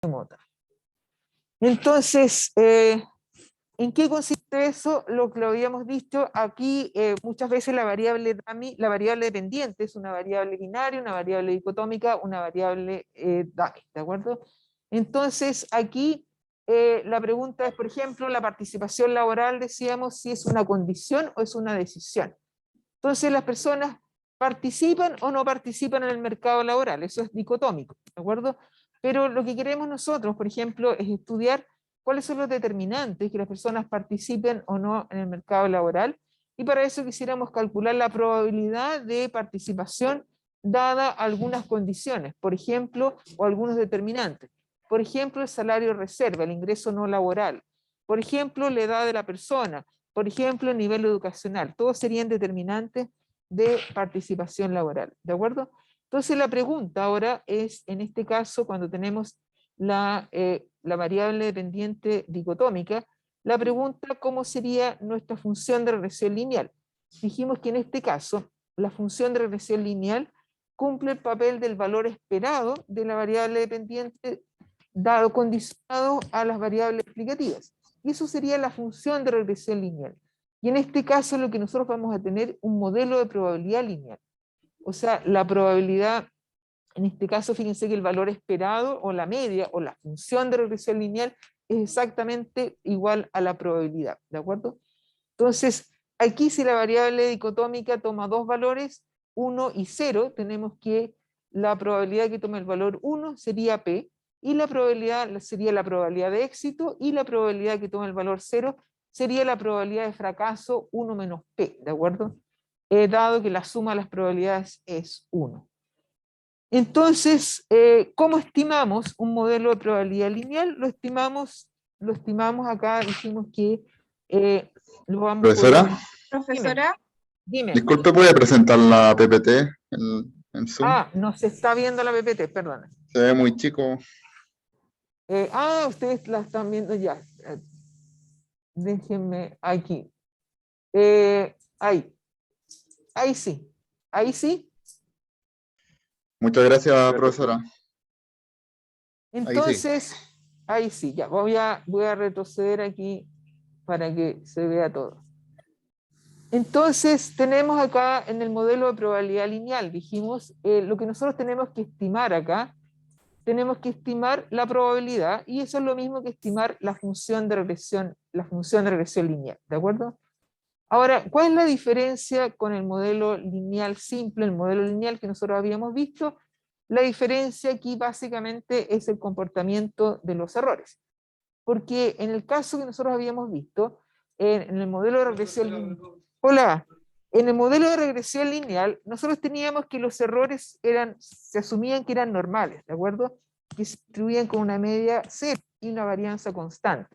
remota. Entonces, ¿en qué consiste eso? Lo que lo habíamos dicho aquí, muchas veces la variable dummy, la variable dependiente es una variable binaria, una variable dicotómica, una variable dummy, ¿de acuerdo? Entonces, aquí la pregunta es, por ejemplo, la participación laboral, decíamos, si es una condición o es una decisión. Entonces, las personas participan o no participan en el mercado laboral, eso es dicotómico, ¿de acuerdo? Pero lo que queremos nosotros, por ejemplo, es estudiar cuáles son los determinantes que las personas participen o no en el mercado laboral, y para eso quisiéramos calcular la probabilidad de participación dada algunas condiciones, por ejemplo, o algunos determinantes. Por ejemplo, el salario reserva, el ingreso no laboral. Por ejemplo, la edad de la persona. Por ejemplo, el nivel educacional. Todos serían determinantes de participación laboral, ¿de acuerdo? Entonces la pregunta ahora es, en este caso, cuando tenemos la variable dependiente dicotómica, la pregunta, ¿cómo sería nuestra función de regresión lineal? Dijimos que en este caso, la función de regresión lineal cumple el papel del valor esperado de la variable dependiente dado condicionado a las variables explicativas. Y eso sería la función de regresión lineal. Y en este caso lo que nosotros vamos a tener un modelo de probabilidad lineal. O sea, la probabilidad, en este caso, fíjense que el valor esperado o la media o la función de regresión lineal es exactamente igual a la probabilidad, ¿de acuerdo? Entonces, aquí si la variable dicotómica toma dos valores, 1 y 0, tenemos que la probabilidad que tome el valor 1 sería P, y la probabilidad sería la probabilidad de éxito, y la probabilidad que tome el valor 0 sería la probabilidad de fracaso 1 menos P, ¿de acuerdo? Dado que la suma de las probabilidades es 1. Entonces, ¿cómo estimamos un modelo de probabilidad lineal? Lo estimamos acá, dijimos que lo vamos Profesora, Profesora, dime. disculpe, ¿puede presentar la PPT en Zoom? Ah, no se está viendo la PPT, perdona. Se ve muy chico. Ustedes la están viendo ya. Déjenme aquí. Ahí. Ahí sí. Ahí sí. Muchas gracias, profesora. Entonces, ahí sí, ya. Voy a retroceder aquí para que se vea todo. Entonces, tenemos acá en el modelo de probabilidad lineal, dijimos, lo que nosotros tenemos que estimar acá, tenemos que estimar la probabilidad, y eso es lo mismo que estimar la función de regresión lineal, ¿de acuerdo? Ahora, ¿cuál es la diferencia con el modelo lineal simple, el modelo lineal que nosotros habíamos visto? La diferencia aquí básicamente es el comportamiento de los errores. Porque en el caso que nosotros habíamos visto, en el modelo de regresión lineal, hola, en el modelo de regresión lineal, nosotros teníamos que los errores se asumían que eran normales, ¿de acuerdo? Que se distribuían con una media cero y una varianza constante.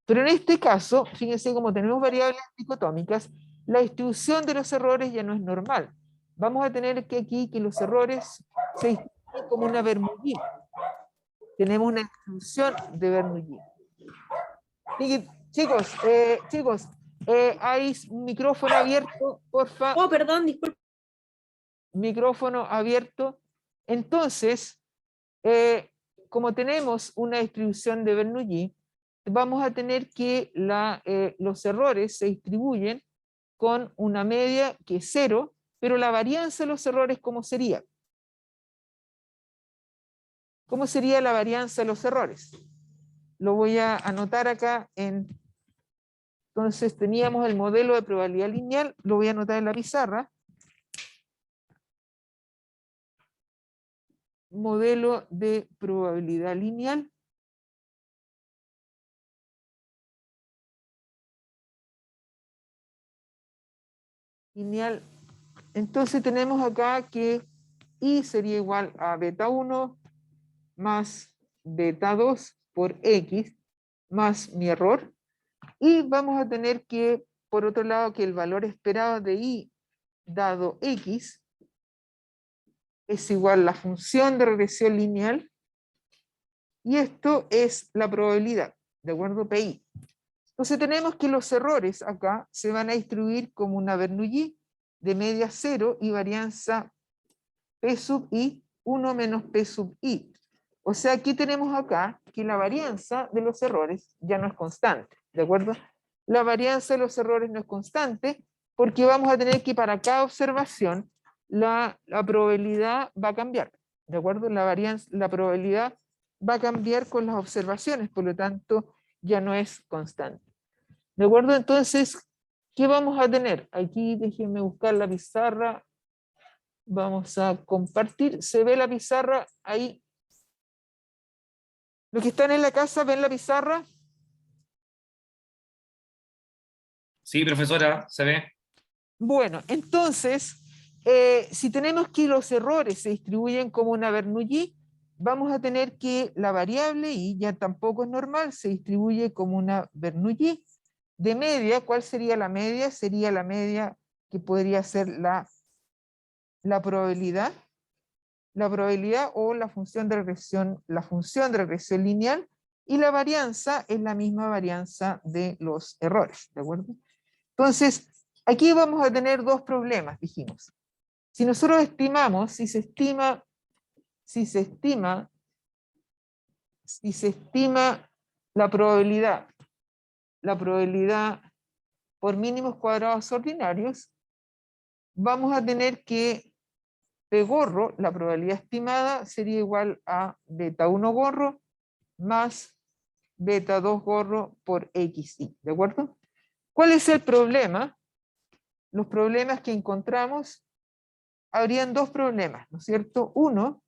Pero en este caso, fíjense, como tenemos variables dicotómicas, la distribución de los errores ya no es normal. Vamos a tener que aquí que los errores se distribuyen como una Bernoulli. Tenemos una distribución de Bernoulli. Chicos, hay un micrófono abierto, porfa. oh, perdón, disculpe. Micrófono abierto. Entonces, como tenemos una distribución de Bernoulli, vamos a tener que los errores se distribuyen con una media que es 0, pero la varianza de los errores, ¿cómo sería? ¿Cómo sería la varianza de los errores? Lo voy a anotar acá Entonces teníamos el modelo de probabilidad lineal, lo voy a anotar en la pizarra. Modelo de probabilidad lineal. Entonces tenemos acá que I sería igual a beta 1 más beta 2 por X más mi error. Y vamos a tener que, por otro lado, que el valor esperado de I dado X es igual a la función de regresión lineal, y esto es la probabilidad, ¿de acuerdo? PI. Entonces tenemos que los errores acá se van a distribuir como una Bernoulli de media 0 y varianza P sub I, 1 menos P sub I. O sea, aquí tenemos acá que la varianza de los errores ya no es constante, ¿de acuerdo? La varianza de los errores no es constante porque vamos a tener que para cada observación la probabilidad va a cambiar, ¿de acuerdo? La probabilidad va a cambiar con las observaciones, por lo tanto ya no es constante. ¿De acuerdo? Entonces, ¿qué vamos a tener? Aquí déjenme buscar la pizarra. Vamos a compartir. ¿Se ve la pizarra ahí? ¿Los que están en la casa ven la pizarra? Sí, profesora, se ve. Bueno, entonces, si tenemos que los errores se distribuyen como una Bernoulli, vamos a tener que la variable y ya tampoco es normal, se distribuye como una Bernoulli. De media, ¿cuál sería la media? Sería la media que podría ser la probabilidad o la función de regresión lineal, y la varianza es la misma varianza de los errores, ¿de acuerdo? Entonces, aquí vamos a tener dos problemas, dijimos. Si nosotros estimamos, si se estima la probabilidad por mínimos cuadrados ordinarios, vamos a tener que P gorro, la probabilidad estimada, sería igual a beta 1 gorro más beta 2 gorro por xi, ¿de acuerdo? ¿Cuál es el problema? Los problemas que encontramos, habrían dos problemas, ¿no es cierto? Uno,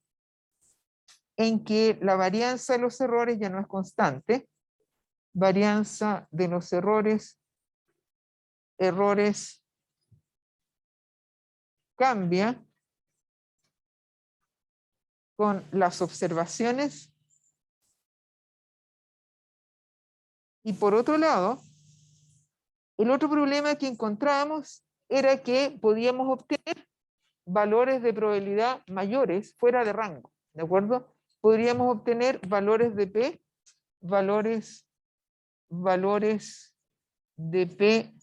en que la varianza de los errores ya no es constante. Varianza de los errores cambia con las observaciones. Y por otro lado, el otro problema que encontramos era que podíamos obtener valores de probabilidad mayores fuera de rango, ¿de acuerdo? Podríamos obtener valores de P, valores de P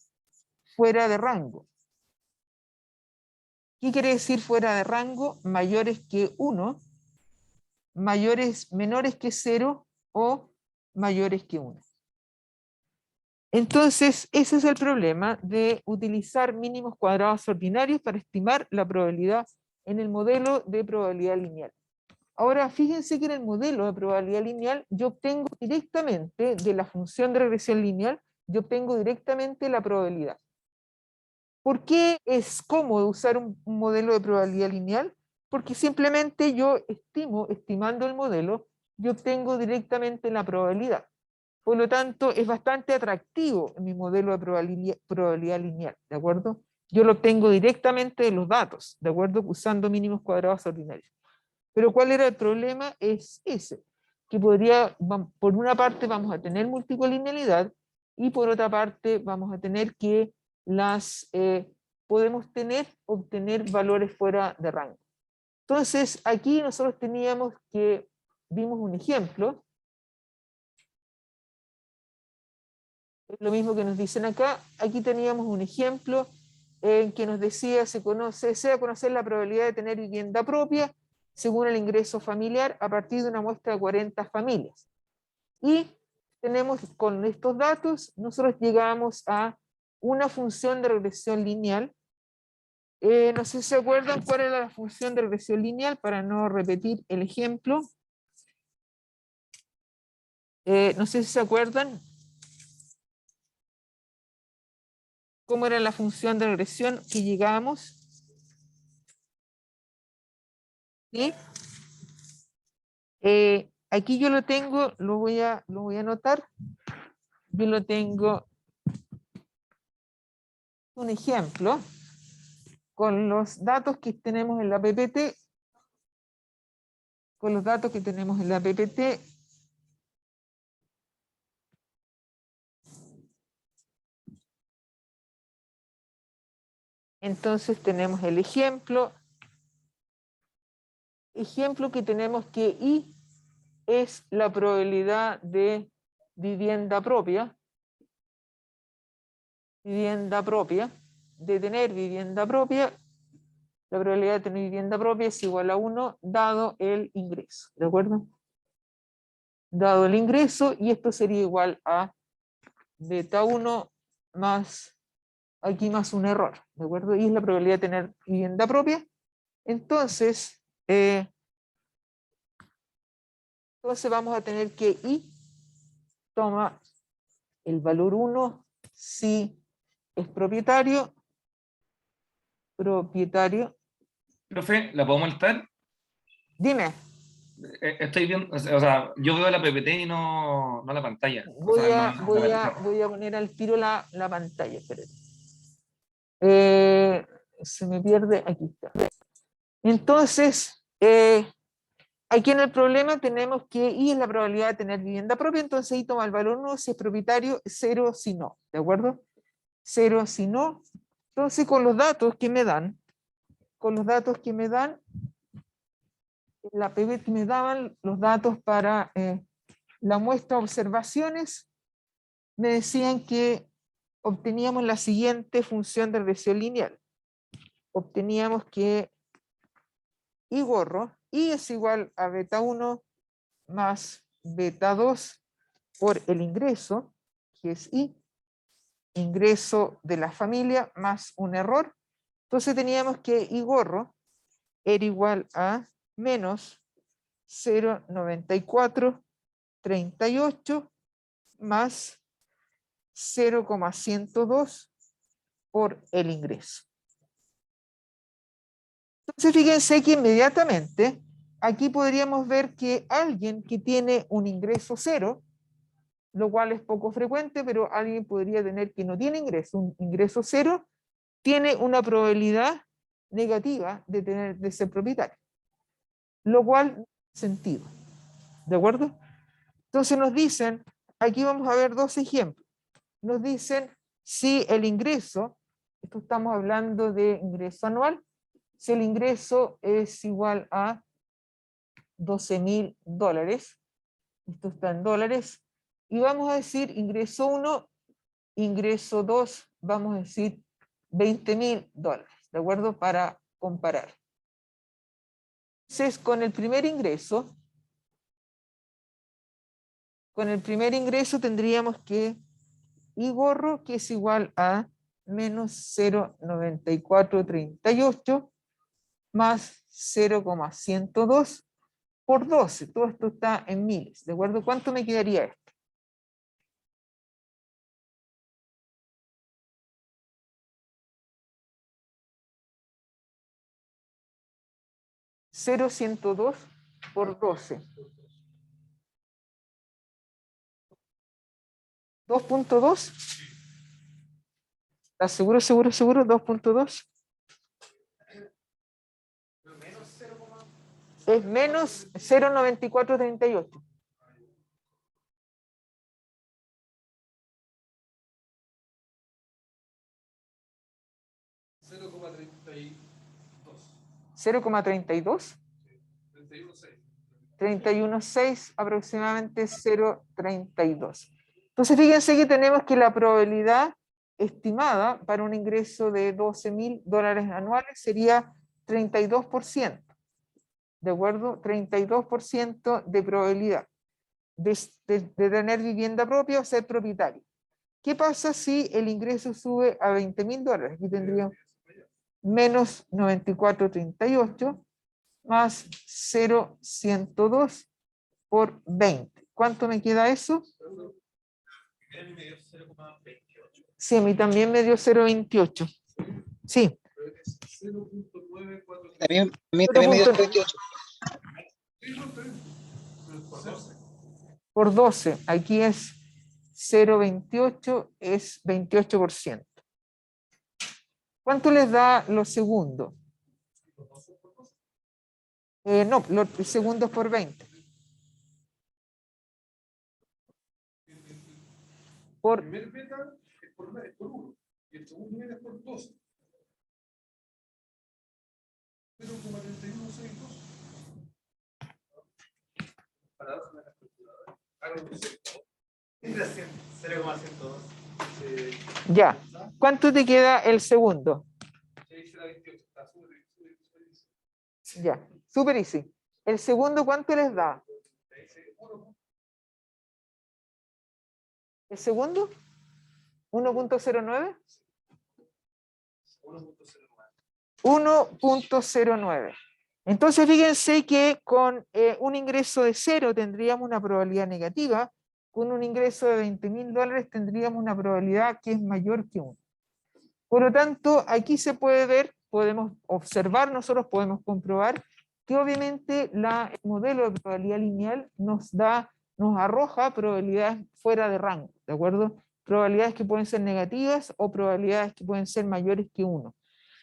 fuera de rango. ¿Qué quiere decir fuera de rango? Mayores que 1, menores que 0 o mayores que 1. Entonces, ese es el problema de utilizar mínimos cuadrados ordinarios para estimar la probabilidad en el modelo de probabilidad lineal. Ahora, fíjense que en el modelo de probabilidad lineal yo obtengo directamente de la función de regresión lineal, yo obtengo directamente la probabilidad. ¿Por qué es cómodo usar un modelo de probabilidad lineal? Porque simplemente yo estimando el modelo, yo obtengo directamente la probabilidad. Por lo tanto, es bastante atractivo en mi modelo de probabilidad lineal, ¿de acuerdo? Yo lo obtengo directamente de los datos, ¿de acuerdo? Usando mínimos cuadrados ordinarios. Pero ¿cuál era el problema? Es ese, que por una parte vamos a tener multicollinealidad y por otra parte vamos a tener que podemos obtener valores fuera de rango. Entonces, aquí nosotros vimos un ejemplo. Es lo mismo que nos dicen acá. Aquí teníamos un ejemplo en que nos decía, desea conocer la probabilidad de tener vivienda propia según el ingreso familiar a partir de una muestra de 40 familias. Y con estos datos, nosotros llegamos a una función de regresión lineal. No sé si se acuerdan cuál era la función de regresión lineal, para no repetir el ejemplo. No sé si se acuerdan cómo era la función de regresión que llegamos. ¿Sí? Aquí yo lo tengo, lo voy a anotar. Yo lo tengo un ejemplo con los datos que tenemos en la PPT. Con los datos que tenemos en la PPT. Entonces tenemos el ejemplo que tenemos que I es la probabilidad de vivienda propia, de tener vivienda propia. La probabilidad de tener vivienda propia es igual a 1 dado el ingreso, ¿de acuerdo? dado el ingreso, y esto sería igual a beta 1 más, aquí más un error, ¿de acuerdo? Y es la probabilidad de tener vivienda propia. Entonces vamos a tener que I toma el valor 1 si es propietario. Profe, ¿la puedo molestar? Dime, Estoy viendo, o sea, yo veo la PPT y no la pantalla. O sea, no la pizarra. voy a poner al tiro la pantalla, espérate. Se me pierde, aquí está. Entonces, aquí en el problema tenemos que I es la probabilidad de tener vivienda propia, entonces I toma el valor 1 si es propietario, 0 si no, ¿de acuerdo? 0 si no. Entonces, con los datos que me dan, la PB que me daban los datos para la muestra observaciones, me decían que obteníamos la siguiente función de regresión lineal. Obteníamos que I gorro, I es igual a beta 1 más beta 2 por el ingreso, que es I, ingreso de la familia más un error. Entonces teníamos que I gorro era igual a menos 0,9438 más 0,102 por el ingreso. Entonces fíjense que inmediatamente aquí podríamos ver que alguien que tiene un ingreso 0, lo cual es poco frecuente, pero alguien podría tener que no tiene ingreso, un ingreso 0, tiene una probabilidad negativa de ser propietario, lo cual no tiene sentido, ¿de acuerdo? Entonces nos dicen, aquí vamos a ver dos ejemplos, nos dicen si el ingreso, esto estamos hablando de ingreso anual, si el ingreso es igual a $12,000, esto está en dólares, y vamos a decir ingreso 1, ingreso 2, vamos a decir $20,000, ¿de acuerdo? Para comparar. Entonces, con el primer ingreso tendríamos que I gorro, que es igual a menos 0,9438 más 0,102 por 12. Todo esto está en miles, ¿de acuerdo? ¿Cuánto me quedaría esto? $0,102 por 12. 2.2. ¿Estás seguro, seguro, seguro? 2.2. Es menos 0,9438. ¿0,32? 31,6, aproximadamente 0,32. Entonces fíjense que tenemos que la probabilidad estimada para un ingreso de $12,000 anuales sería 32%, ¿de acuerdo? 32% de probabilidad de tener vivienda propia o ser propietario. ¿Qué pasa si el ingreso sube a $20,000? Aquí tendríamos menos 9438 más 0,102 por 20. ¿Cuánto me queda eso? Sí, a mí también me dio 0,28. Sí. También me dio 28. Por 12. Aquí es 0,28, es 28%. ¿Cuánto les da lo segundo? No, los segundos por 20. Por... El primer beta es por 1 y el segundo beta es por 12. 0,3162. Paradoja de la calculadora. Hago 0,102. Ya. ¿Cuánto te queda el segundo? Ya, super easy. ¿El segundo cuánto les da? ¿El segundo? 1.09. 1.09. Entonces fíjense que con un ingreso de 0 tendríamos una probabilidad negativa, con un ingreso de $20.000 tendríamos una probabilidad que es mayor que 1. Por lo tanto, aquí se puede ver, podemos observar, nosotros podemos comprobar que obviamente el modelo de probabilidad lineal nos arroja probabilidades fuera de rango, ¿de acuerdo? Probabilidades que pueden ser negativas o probabilidades que pueden ser mayores que 1.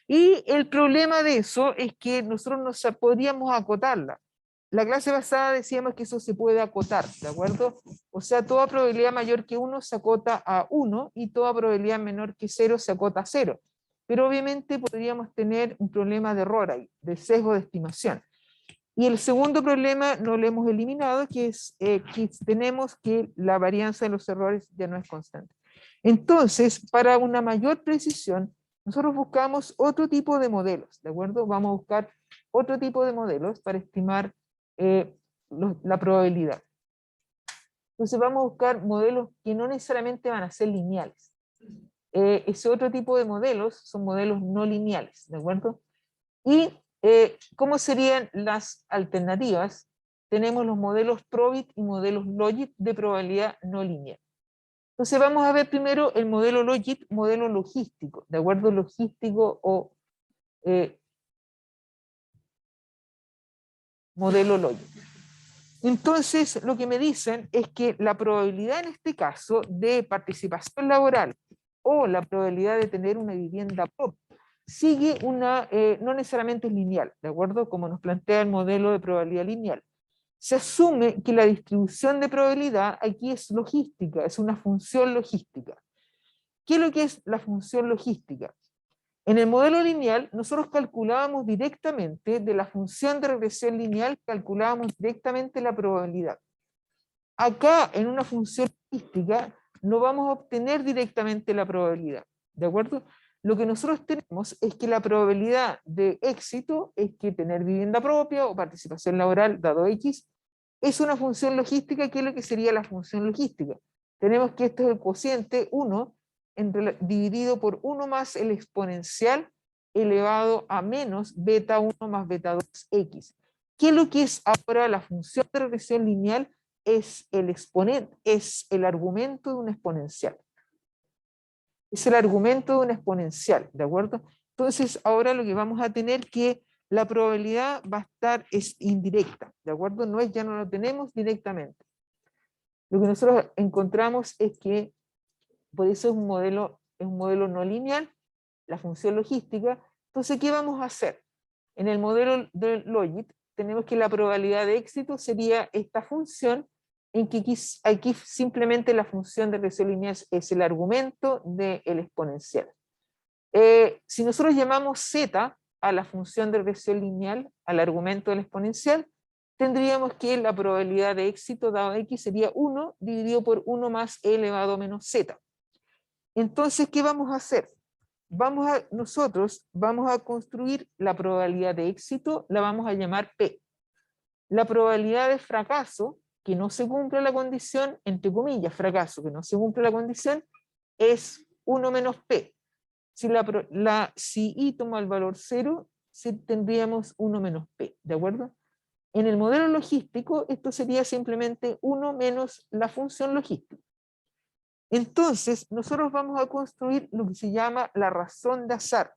Y el problema de eso es que nosotros no podríamos acotarla. La clase pasada decíamos que eso se puede acotar, ¿de acuerdo? O sea, toda probabilidad mayor que 1 se acota a 1 y toda probabilidad menor que 0 se acota a 0. Pero obviamente podríamos tener un problema de error ahí, de sesgo de estimación. Y el segundo problema no lo hemos eliminado, que es que tenemos que la varianza de los errores ya no es constante. Entonces, para una mayor precisión, nosotros buscamos otro tipo de modelos, ¿de acuerdo? Vamos a buscar otro tipo de modelos para estimar la probabilidad. Entonces vamos a buscar modelos que no necesariamente van a ser lineales. Ese otro tipo de modelos son modelos no lineales, ¿de acuerdo? Y ¿cómo serían las alternativas? Tenemos los modelos Probit y modelos Logit de probabilidad no lineal. Entonces vamos a ver primero el modelo Logit, modelo logístico, ¿de acuerdo? Logístico o modelo Logit. Entonces lo que me dicen es que la probabilidad en este caso de participación laboral o la probabilidad de tener una vivienda propia sigue no necesariamente es lineal, ¿de acuerdo? Como nos plantea el modelo de probabilidad lineal. Se asume que la distribución de probabilidad aquí es logística, es una función logística. ¿Qué es lo que es la función logística? En el modelo lineal, nosotros calculábamos directamente de la función de regresión lineal, calculábamos directamente la probabilidad. Acá, en una función logística, no vamos a obtener directamente la probabilidad, ¿de acuerdo? Lo que nosotros tenemos es que la probabilidad de éxito es que tener vivienda propia o participación laboral dado X es una función logística. ¿Qué es lo que sería la función logística? Tenemos que esto es el cociente 1 dividido por 1 más el exponencial elevado a menos beta 1 más beta 2x. ¿Qué es lo que es ahora la función de regresión lineal? Es el exponente, es el argumento de un exponencial. Es el argumento de un exponencial, ¿de acuerdo? Entonces, ahora lo que vamos a tener que la probabilidad va a estar es indirecta, ¿de acuerdo? No es, ya no lo tenemos directamente. Lo que nosotros encontramos es que, por eso es un modelo no lineal, la función logística. Entonces, ¿qué vamos a hacer? En el modelo de Logit, tenemos que la probabilidad de éxito sería esta función, en que aquí simplemente la función de regresión lineal es el argumento del exponencial. Si nosotros llamamos z a la función de regresión lineal, al argumento del exponencial, tendríamos que la probabilidad de éxito dado x sería 1 dividido por 1 más e elevado a menos z. Entonces, ¿qué vamos a hacer? Nosotros vamos a construir la probabilidad de éxito, la vamos a llamar P. La probabilidad de fracaso, que no se cumple la condición, entre comillas, fracaso, que no se cumple la condición, es 1 menos P. Si I toma el valor 0, tendríamos 1 menos P, ¿de acuerdo? En el modelo logístico, esto sería simplemente 1 menos la función logística. Entonces, nosotros vamos a construir lo que se llama la razón de azar.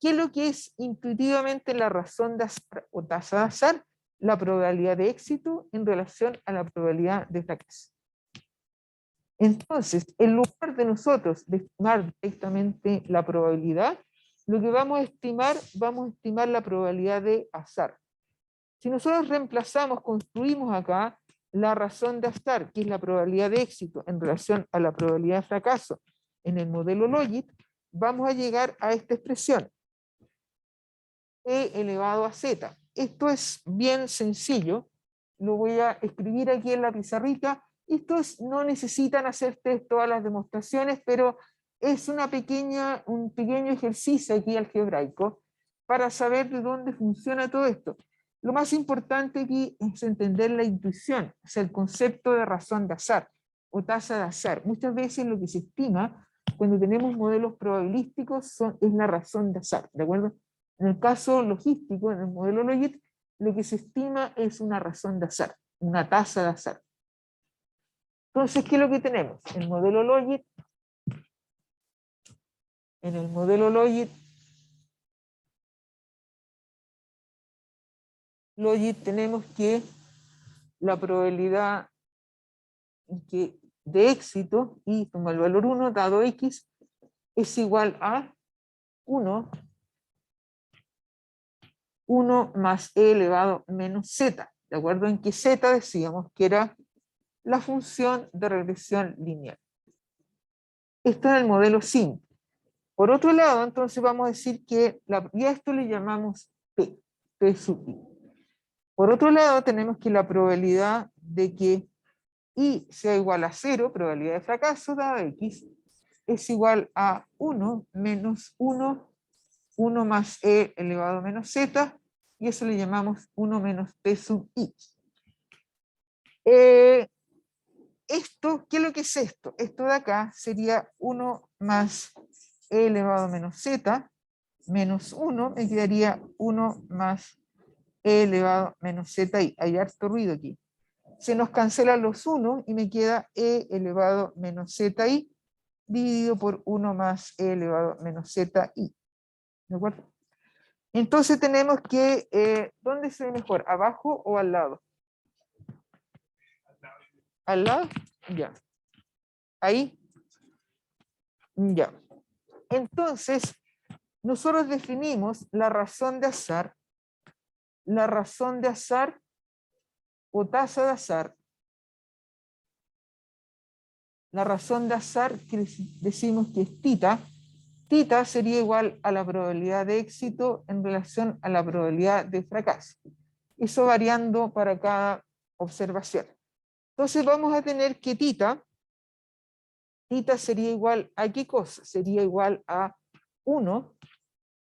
¿Qué es lo que es intuitivamente la razón de azar o tasa de azar? La probabilidad de éxito en relación a la probabilidad de fracaso. Entonces, en lugar de nosotros de estimar directamente la probabilidad, lo que vamos a estimar la probabilidad de azar. Si nosotros reemplazamos, construimos acá la razón de azar, que es la probabilidad de éxito en relación a la probabilidad de fracaso en el modelo Logit, vamos a llegar a esta expresión, e elevado a z. Esto es bien sencillo, lo voy a escribir aquí en la pizarrita. Estos no necesitan hacer todas las demostraciones, pero es un pequeño ejercicio aquí algebraico para saber de dónde funciona todo esto. Lo más importante aquí es entender la intuición, o sea, el concepto de razón de azar. o tasa de azar. Muchas veces lo que se estima cuando tenemos modelos probabilísticos es la razón de azar, ¿de acuerdo? En el caso logístico, en el modelo Logit, lo que se estima es una razón de azar, una tasa de azar. Entonces, ¿qué es lo que tenemos? En el modelo Logit, tenemos que la probabilidad de éxito, y como el valor 1 dado x, es igual a 1 más e elevado menos z, ¿de acuerdo? En que z decíamos que era la función de regresión lineal. Esto es el modelo simple. Por otro lado, entonces vamos a decir que y a esto le llamamos P sub i. Por otro lado, tenemos que la probabilidad de que i sea igual a 0, probabilidad de fracaso dada x, es igual a 1 menos 1 más e elevado a menos z, y eso le llamamos 1 menos p sub i. Esto, ¿qué es lo que es esto? Esto de acá sería 1 más e elevado a menos z, menos 1, me quedaría 1 más e elevado a menos zi. Hay harto ruido aquí. Se nos cancelan los 1 y me queda e elevado a menos zi dividido por 1 más e elevado a menos zi. ¿De acuerdo? Entonces tenemos que, ¿dónde se ve mejor? ¿Abajo o al lado? ¿Al lado? Ya. ¿Ahí? Ya. Entonces, nosotros definimos la razón de azar o tasa de azar. La razón de azar que decimos que es tita. Tita sería igual a la probabilidad de éxito en relación a la probabilidad de fracaso. Eso variando para cada observación. Entonces vamos a tener que tita sería igual a ¿qué cosa? Sería igual a 1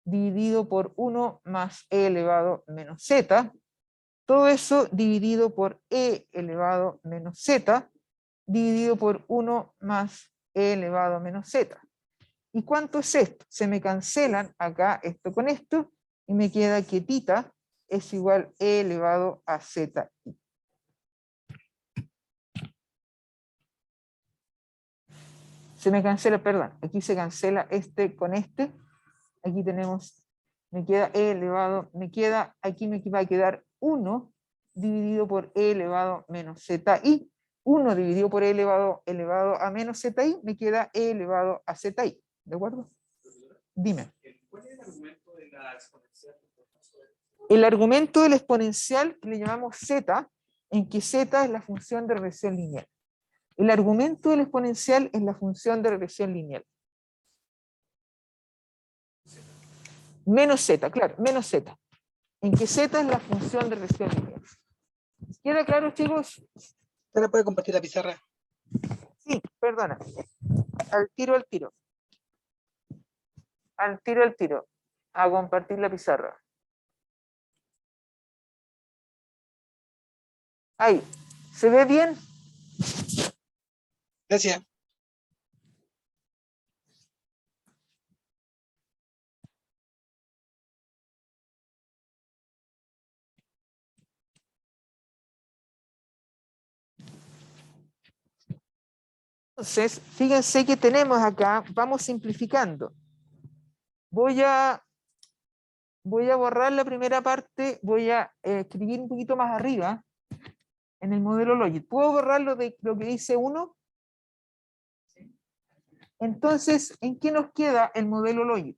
dividido por 1 más e elevado menos z. Todo eso dividido por e elevado menos z, dividido por 1 más e elevado menos z. ¿Y cuánto es esto? Se me cancelan acá esto con esto, y me queda que tita es igual a e elevado a zi. Se me cancela, perdón, aquí se cancela este con este, aquí tenemos, me queda e elevado, aquí me va a quedar 1 dividido por e elevado menos zi, 1 dividido por e elevado a menos zi, me queda e elevado a zi, ¿de acuerdo? Dime. ¿Cuál es el argumento de la exponencial? El argumento del exponencial que le llamamos z, en que z es la función de regresión lineal. El argumento del exponencial es la función de regresión lineal. Menos z, claro, menos z. En que z es la función de regresión lineal. ¿Queda claro, chicos? ¿Usted puede compartir la pizarra? Sí, perdona. Al tiro. Al tiro. A compartir la pizarra. Ahí. ¿Se ve bien? Gracias. Entonces, fíjense que tenemos acá, vamos simplificando. Voy a borrar la primera parte, voy a escribir un poquito más arriba en el modelo Logit. ¿Puedo borrar lo que dice 1? Entonces, ¿en qué nos queda el modelo Logit?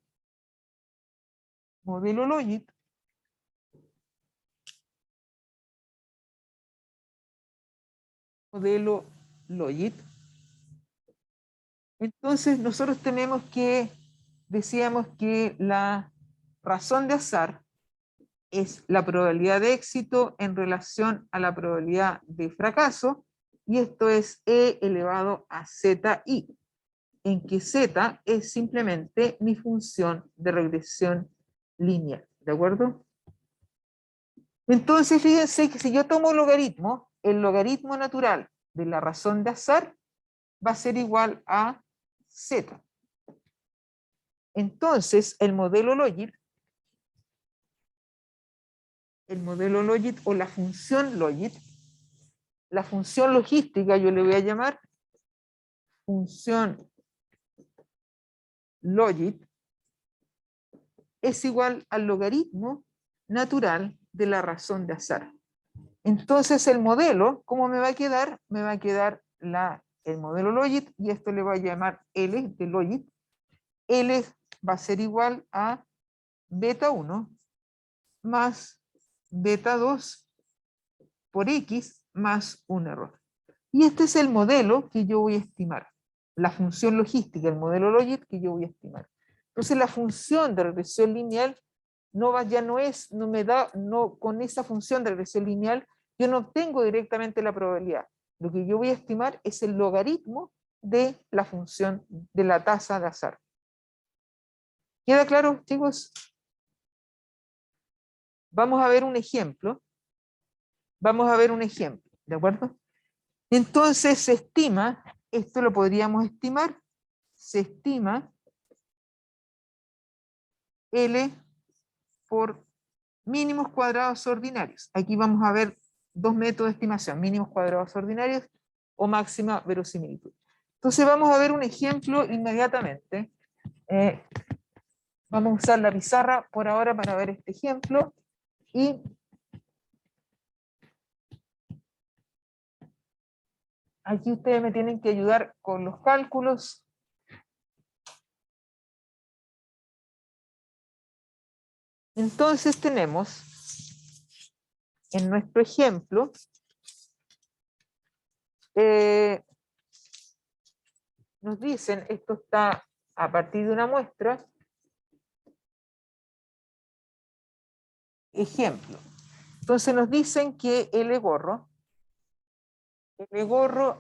Modelo Logit. Modelo Logit. Entonces, nosotros tenemos que, decíamos que la razón de azar es la probabilidad de éxito en relación a la probabilidad de fracaso, y esto es e elevado a zi, en que z es simplemente mi función de regresión lineal, ¿de acuerdo? Entonces, fíjense que si yo tomo logaritmo, el logaritmo natural de la razón de azar va a ser igual a Z. Entonces, el modelo Logit o la función Logit, la función logística, yo le voy a llamar función Logit, es igual al logaritmo natural de la razón de azar. Entonces el modelo, ¿cómo me va a quedar? Me va a quedar el modelo Logit, y esto le voy a llamar L de Logit. L va a ser igual a beta 1 más beta 2 por X más un error. Y este es el modelo que yo voy a estimar. La función logística, el modelo Logit que yo voy a estimar. Entonces la función de regresión lineal con esa función de regresión lineal yo no obtengo directamente la probabilidad. Lo que yo voy a estimar es el logaritmo de la función de la tasa de azar. ¿Queda claro, chicos? Vamos a ver un ejemplo. ¿De acuerdo? Entonces se estima, esto lo podríamos estimar, se estima L por mínimos cuadrados ordinarios. Aquí vamos a ver dos métodos de estimación, mínimos cuadrados ordinarios o máxima verosimilitud. Entonces vamos a ver un ejemplo inmediatamente. Vamos a usar la pizarra por ahora para ver este ejemplo y aquí ustedes me tienen que ayudar con los cálculos. Entonces tenemos en nuestro ejemplo nos dicen, esto está a partir de una muestra, ejemplo. Entonces nos dicen que L gorro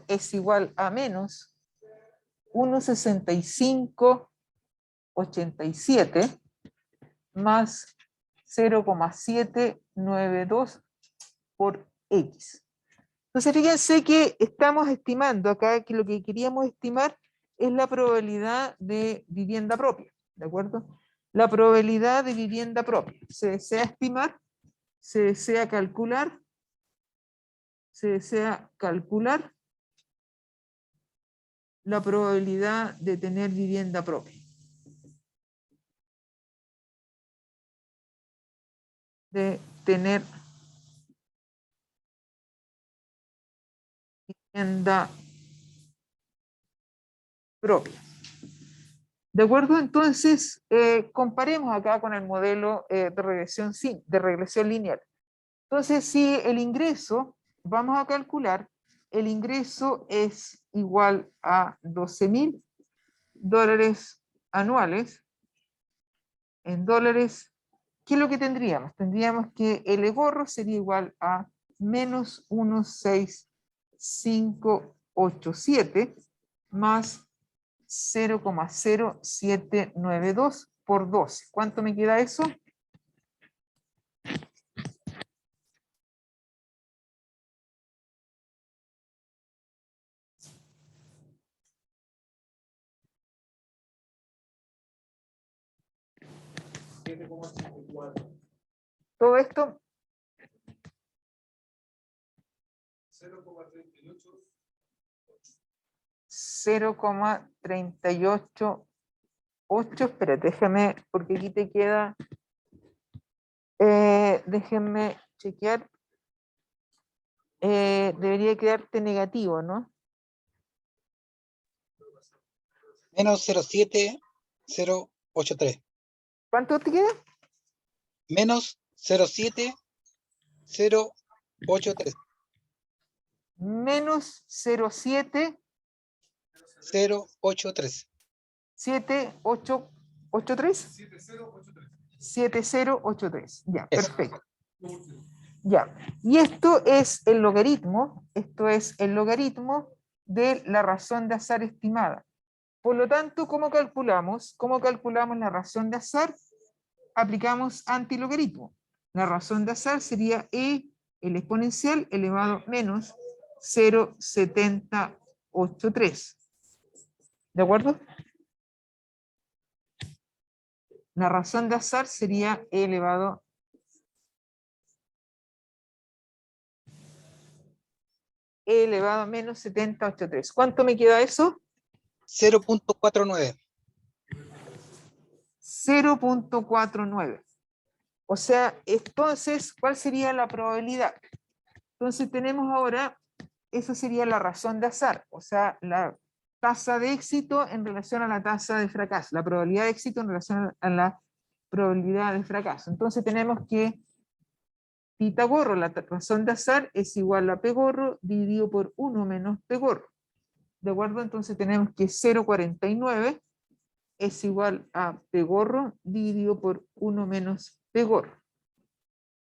es igual a menos 1,6587 más 0,792 por X. Entonces fíjense que estamos estimando acá que lo que queríamos estimar es la probabilidad de vivienda propia, ¿de acuerdo? La probabilidad de vivienda propia. Se desea estimar, se desea calcular la probabilidad de tener vivienda propia. De tener vivienda propia. ¿De acuerdo? Entonces, comparemos acá con el modelo de regresión lineal. Entonces, si el ingreso, vamos a calcular, el ingreso es igual a $12,000 anuales, en dólares, ¿qué es lo que tendríamos? Tendríamos que el gorro sería igual a menos 1,6587 más 0,0792 por 12. ¿Cuánto me queda eso? Todo esto 0,388. Espérate, déjame, porque aquí te queda, déjenme chequear, debería quedarte negativo, ¿no? Menos 0,7083. ¿Cuánto te queda? Menos 0,7083. Menos 0,7 083. 7883. 7083. Ya, Eso. perfecto. Ya. Y esto es el logaritmo de la razón de azar estimada. Por lo tanto, ¿cómo calculamos? ¿Cómo calculamos la razón de azar? Aplicamos antilogaritmo. La razón de azar sería E, el exponencial, elevado a menos 0,7083. ¿De acuerdo? La razón de azar sería e elevado a menos 70,83. ¿Cuánto me queda eso? 0.49. 0.49. O sea, entonces, ¿cuál sería la probabilidad? Entonces tenemos ahora, eso sería la razón de azar, o sea, la tasa de éxito en relación a la tasa de fracaso, la probabilidad de éxito en relación a la probabilidad de fracaso. Entonces tenemos que tita gorro, la razón de azar, es igual a P gorro dividido por 1 menos P gorro. ¿De acuerdo? Entonces tenemos que 0,49 es igual a P gorro dividido por 1 menos P gorro.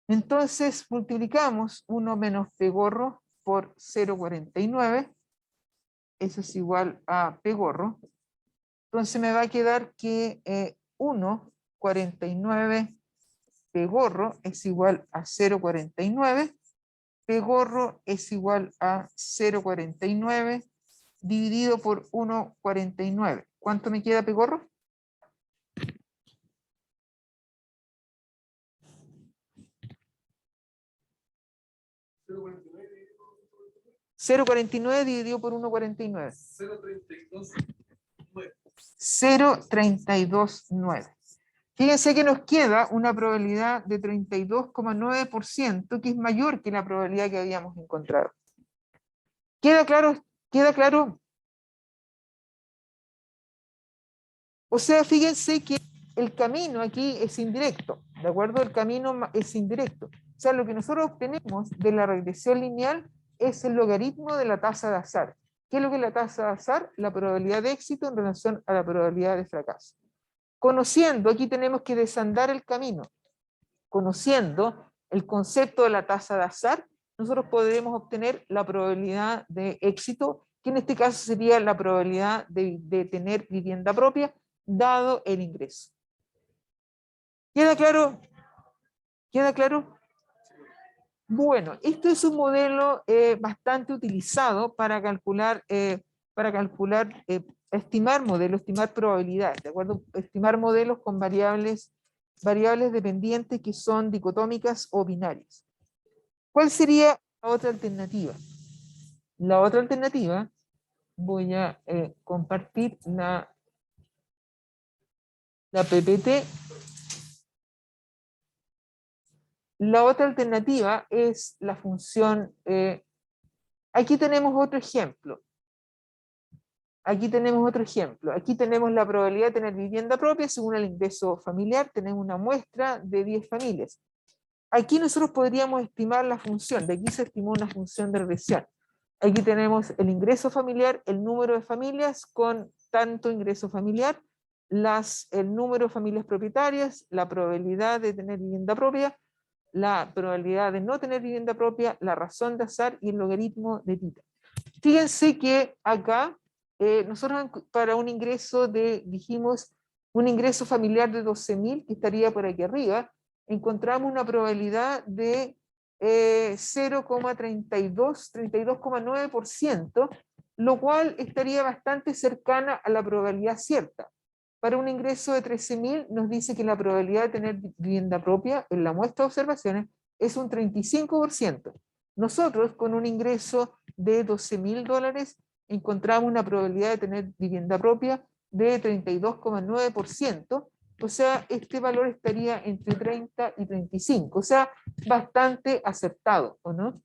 Entonces multiplicamos 1 menos P gorro por 0,49. Eso es igual a P gorro. Entonces me va a quedar que 1,49 P gorro es igual a 0,49. P gorro es igual a 0,49 dividido por 1,49. ¿Cuánto me queda P gorro? 0,49 dividido por 1,49. 0,329. Fíjense que nos queda una probabilidad de 32,9%, que es mayor que la probabilidad que habíamos encontrado. ¿Queda claro? ¿Queda claro? O sea, fíjense que el camino aquí es indirecto, ¿de acuerdo? El camino es indirecto. O sea, lo que nosotros obtenemos de la regresión lineal es el logaritmo de la tasa de azar. ¿Qué es lo que es la tasa de azar? La probabilidad de éxito en relación a la probabilidad de fracaso. Conociendo, aquí tenemos que desandar el camino. Conociendo el concepto de la tasa de azar, nosotros podremos obtener la probabilidad de éxito, que en este caso sería la probabilidad de tener vivienda propia, dado el ingreso. ¿Queda claro? ¿Queda claro? Bueno, esto es un modelo bastante utilizado para calcular, estimar modelos, estimar probabilidades, ¿de acuerdo? Estimar modelos con variables dependientes que son dicotómicas o binarias. ¿Cuál sería la otra alternativa? La otra alternativa, voy a compartir la PPT. La otra alternativa es la función, aquí tenemos otro ejemplo. Aquí tenemos otro ejemplo. Aquí tenemos la probabilidad de tener vivienda propia según el ingreso familiar. Tenemos una muestra de 10 familias. Aquí nosotros podríamos estimar la función. De aquí se estimó una función de regresión. Aquí tenemos el ingreso familiar, el número de familias con tanto ingreso familiar, el número de familias propietarias, la probabilidad de tener vivienda propia, la probabilidad de no tener vivienda propia, la razón de azar y el logaritmo de tita. Fíjense que acá nosotros para un ingreso dijimos, un ingreso familiar de 12.000, que estaría por aquí arriba, encontramos una probabilidad de 32,9%, lo cual estaría bastante cercana a la probabilidad cierta. Para un ingreso de 13.000 nos dice que la probabilidad de tener vivienda propia en la muestra de observaciones es un 35%. Nosotros con un ingreso de $12.000 encontramos una probabilidad de tener vivienda propia de 32,9%, o sea, este valor estaría entre 30 y 35, o sea, bastante acertado, ¿o no?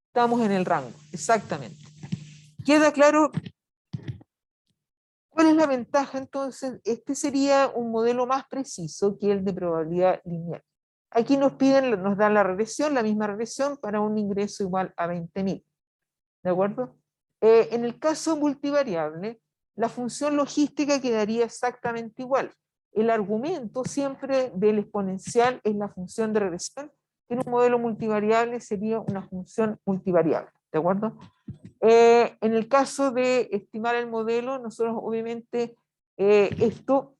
Estamos en el rango, exactamente. ¿Queda claro? ¿Cuál es la ventaja entonces? Este sería un modelo más preciso que el de probabilidad lineal. Aquí nos dan la regresión, la misma regresión para un ingreso igual a 20.000. ¿De acuerdo? En el caso multivariable, la función logística quedaría exactamente igual. El argumento siempre del exponencial es la función de regresión, que en un modelo multivariable sería una función multivariable. ¿De acuerdo? En el caso de estimar el modelo, nosotros obviamente esto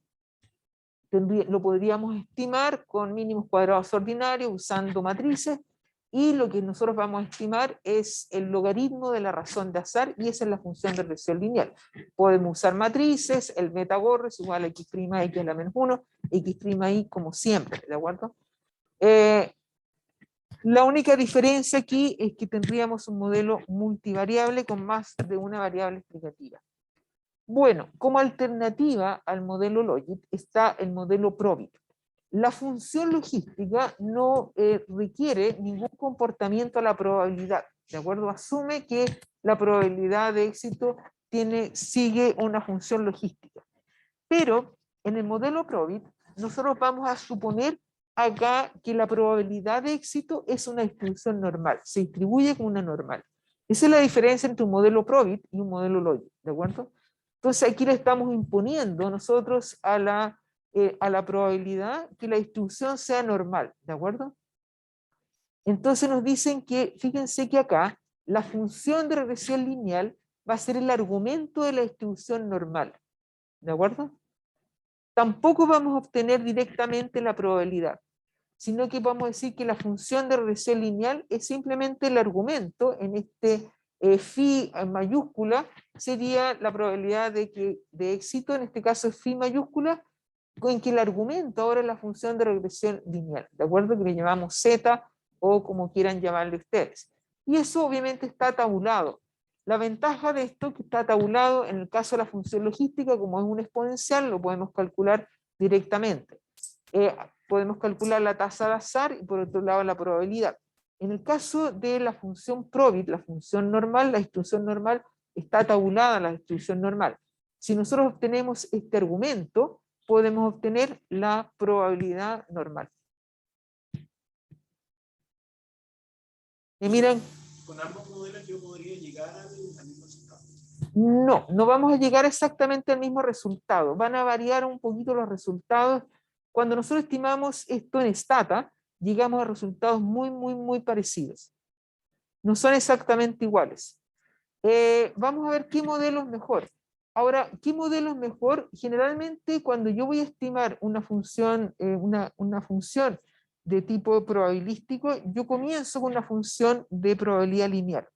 lo podríamos estimar con mínimos cuadrados ordinarios usando matrices, y lo que nosotros vamos a estimar es el logaritmo de la razón de azar, y esa es la función de regresión lineal. Podemos usar matrices, el beta gorro es igual a x' x a la menos 1, x' como siempre, ¿de acuerdo? La única diferencia aquí es que tendríamos un modelo multivariable con más de una variable explicativa. Bueno, como alternativa al modelo Logit está el modelo Probit. La función logística no requiere ningún comportamiento a la probabilidad, ¿de acuerdo? Asume que la probabilidad de éxito sigue una función logística. Pero en el modelo Probit, nosotros vamos a suponer acá que la probabilidad de éxito es una distribución normal, se distribuye como una normal. Esa es la diferencia entre un modelo Probit y un modelo Logit, ¿de acuerdo? Entonces aquí le estamos imponiendo nosotros a la probabilidad que la distribución sea normal, ¿de acuerdo? Entonces nos dicen que, fíjense que acá, la función de regresión lineal va a ser el argumento de la distribución normal, ¿de acuerdo? Tampoco vamos a obtener directamente la probabilidad, sino que vamos a decir que la función de regresión lineal es simplemente el argumento en este phi mayúscula, sería la probabilidad de éxito, en este caso es phi mayúscula, en que el argumento ahora es la función de regresión lineal, ¿de acuerdo? Que le llamamos z o como quieran llamarle ustedes. Y eso obviamente está tabulado. La ventaja de esto que está tabulado en el caso de la función logística, como es un exponencial, lo podemos calcular directamente. Podemos calcular la tasa de azar y por otro lado la probabilidad. En el caso de la función Probit, la función normal, la distribución normal está tabulada la distribución normal. Si nosotros obtenemos este argumento, podemos obtener la probabilidad normal. Y miren, Con ambos modelos yo podría llegar al mismo resultado. no vamos a llegar exactamente al mismo resultado. Van a variar un poquito los resultados. Cuando nosotros estimamos esto en Stata, llegamos a resultados muy parecidos. No son exactamente iguales. Vamos a ver qué modelo es mejor. Ahora, ¿qué modelo es mejor? Generalmente cuando yo voy a estimar una función, una función de tipo probabilístico, yo comienzo con una función de probabilidad lineal.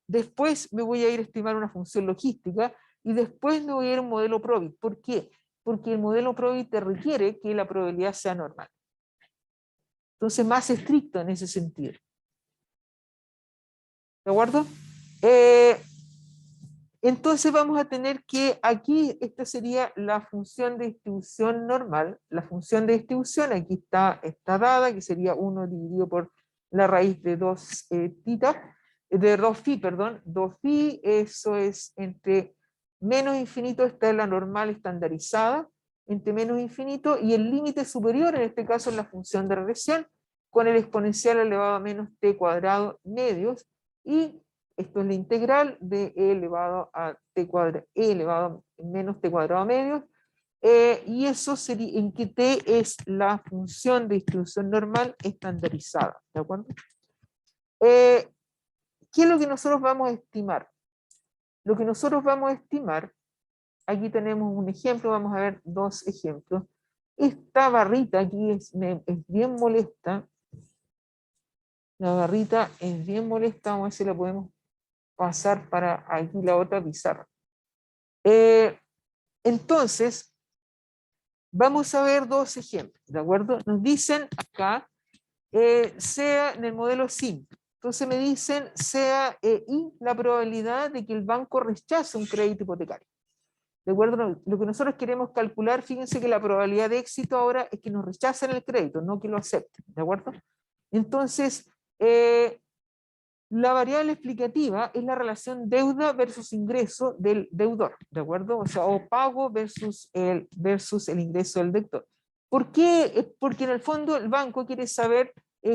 Después me voy a ir a estimar una función logística y después me voy a ir a un modelo Probit. ¿Por qué? Porque el modelo Probit te requiere que la probabilidad sea normal. Entonces, más estricto en ese sentido. ¿De acuerdo? Entonces vamos a tener que aquí, esta sería la función de distribución normal. La función de distribución aquí está dada, que sería 1 dividido por la raíz de 2 de 2 phi, perdón, 2 phi, eso es entre menos infinito, esta es la normal estandarizada, entre menos infinito, y el límite superior, en este caso es la función de regresión, con el exponencial elevado a menos t cuadrado medios, y esto es la integral de e elevado a t cuadrado, e elevado a menos t cuadrado medios, y eso sería en que t es la función de distribución normal estandarizada, ¿de acuerdo? ¿Qué es lo que nosotros vamos a estimar? Lo que nosotros vamos a estimar, aquí tenemos un ejemplo, vamos a ver dos ejemplos. Esta barrita aquí es bien molesta. La barrita es bien molesta, vamos a ver si la podemos pasar para aquí la otra pizarra. Entonces, vamos a ver dos ejemplos, ¿de acuerdo? Nos dicen acá, sea en el modelo SIM. Entonces me dicen, sea y la probabilidad de que el banco rechace un crédito hipotecario. ¿De acuerdo? Lo que nosotros queremos calcular, fíjense que la probabilidad de éxito ahora es que nos rechacen el crédito, no que lo acepten, ¿de acuerdo? Entonces, la variable explicativa es la relación deuda versus ingreso del deudor, ¿de acuerdo? O sea, o pago versus el ingreso del deudor. ¿Por qué? Porque en el fondo el banco quiere saber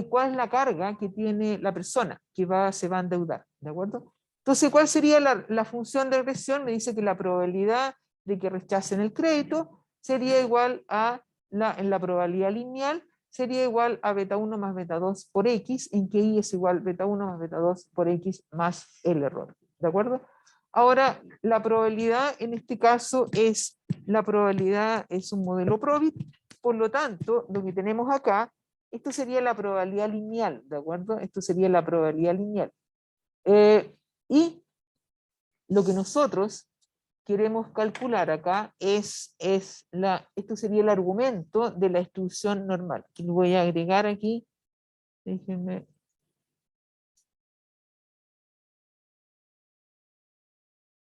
cuál es la carga que tiene la persona que se va a endeudar, ¿de acuerdo? Entonces, ¿cuál sería la función de regresión? Me dice que la probabilidad de que rechacen el crédito sería igual a en la probabilidad lineal, sería igual a beta 1 más beta 2 por x, en que y es igual beta 1 más beta 2 por x más el error, ¿de acuerdo? Ahora, la probabilidad en este caso la probabilidad es un modelo Probit, por lo tanto, lo que tenemos acá Esto sería la probabilidad lineal, ¿de acuerdo? Esto sería la probabilidad lineal. Y lo que nosotros queremos calcular acá esto sería el argumento de la distribución normal. Que lo voy a agregar aquí. Déjenme.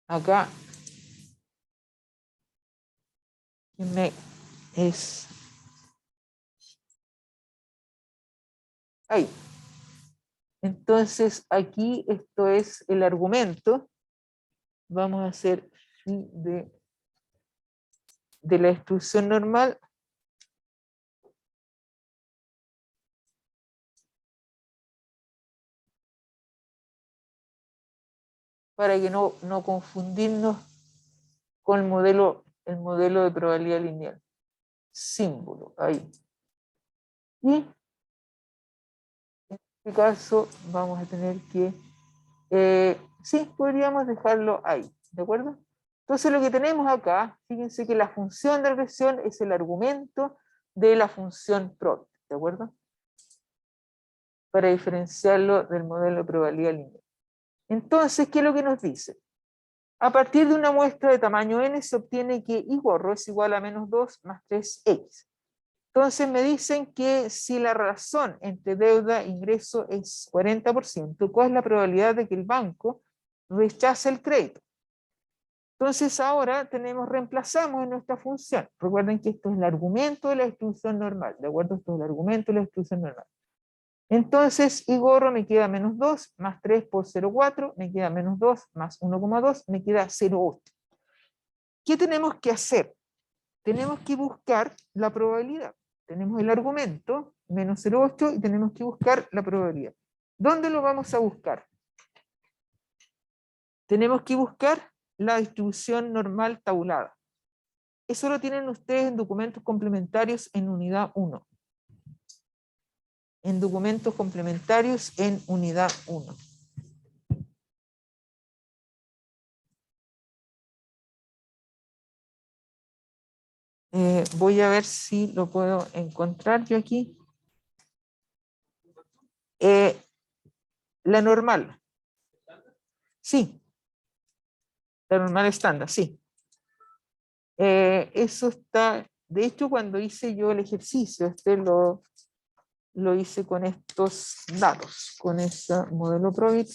Acá. Ahí. Entonces, aquí esto es el argumento. Vamos a hacer de la distribución normal. Para que no confundirnos con el modelo de probabilidad lineal. Símbolo, ahí. Y en este caso vamos a tener que, sí, podríamos dejarlo ahí, ¿de acuerdo? Entonces lo que tenemos acá, fíjense que la función de regresión es el argumento de la función PROBIT, ¿de acuerdo? Para diferenciarlo del modelo de probabilidad lineal. Entonces, ¿qué es lo que nos dice? A partir de una muestra de tamaño n se obtiene que y gorro es igual a menos 2 más 3x. Entonces me dicen que si la razón entre deuda e ingreso es 40%, ¿cuál es la probabilidad de que el banco rechace el crédito? Entonces ahora reemplazamos en nuestra función. Recuerden que esto es el argumento de la distribución normal, ¿de acuerdo? Esto es el argumento de la distribución normal. Entonces, y gorro me queda menos 2, más 3 por 0,4, me queda menos 2, más 1,2, me queda 0,8. ¿Qué tenemos que hacer? Tenemos que buscar la probabilidad. Tenemos el argumento, menos 0,8, y tenemos que buscar la probabilidad. ¿Dónde lo vamos a buscar? Tenemos que buscar la distribución normal tabulada. Eso lo tienen ustedes en documentos complementarios en unidad 1. En documentos complementarios en unidad 1. Voy a ver si lo puedo encontrar yo aquí. La normal. Sí. La normal estándar, sí. Eso está, de hecho, cuando hice yo el ejercicio, lo hice con estos datos, con ese modelo PROBIT.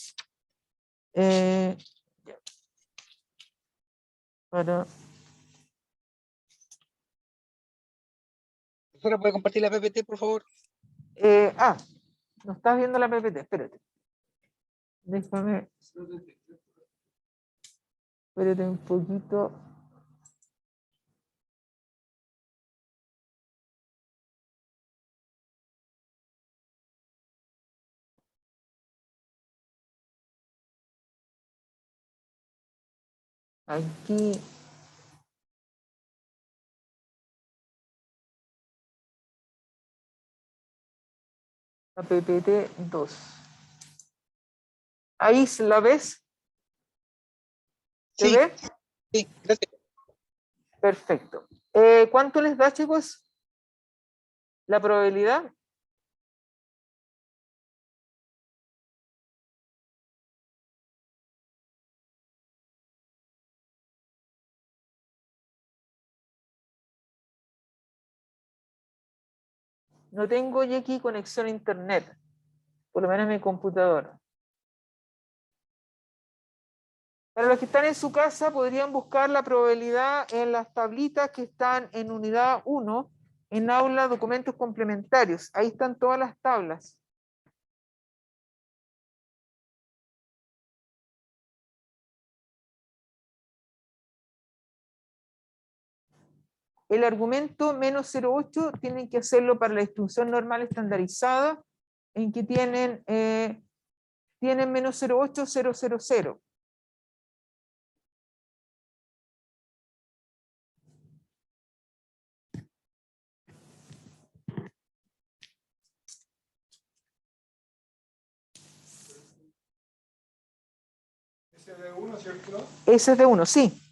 Para... ¿Profesora, puede compartir la PPT, por favor? No estás viendo la PPT, espérate. Déjame. Espérate un poquito. Aquí. La PPT 2. Ahí la ves. ¿Se Sí, ve? sí, gracias. Perfecto. ¿Cuánto les da, chicos? La probabilidad. No tengo yo aquí conexión a internet, por lo menos en mi computadora. Para los que están en su casa, podrían buscar la probabilidad en las tablitas que están en unidad 1, en aula documentos complementarios. Ahí están todas las tablas. El argumento menos 0,8 tienen que hacerlo para la distribución normal estandarizada, en que tienen menos 0,8, 0,00. Ese de 1, ¿cierto? Ese es de 1, sí.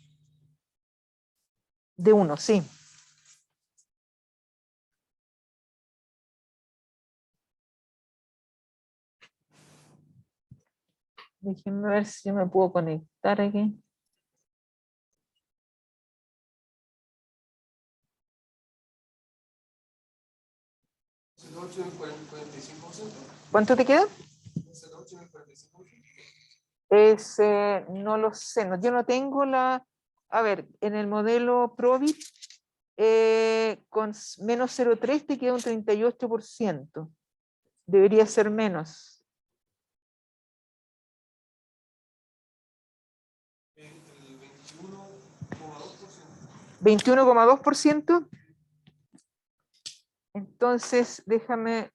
De 1, sí. Déjenme ver si yo me puedo conectar aquí. ¿Cuánto te queda? No lo sé, no, yo no tengo la... A ver, en el modelo Probit, con menos 0,3 te queda un 38%. Debería ser menos. El 21,2%. 21,2%. Entonces, déjame...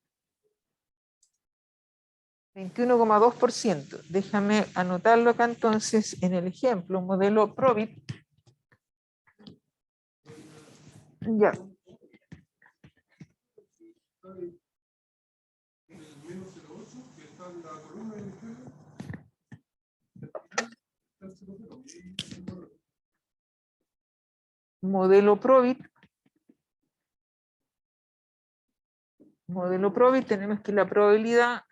21,2%. Déjame anotarlo acá entonces en el ejemplo, un modelo Probit. Ya. El menos 0,8 que está en la columna de la izquierda. Está el 0,0. Modelo Probit. Modelo Probit, tenemos que la probabilidad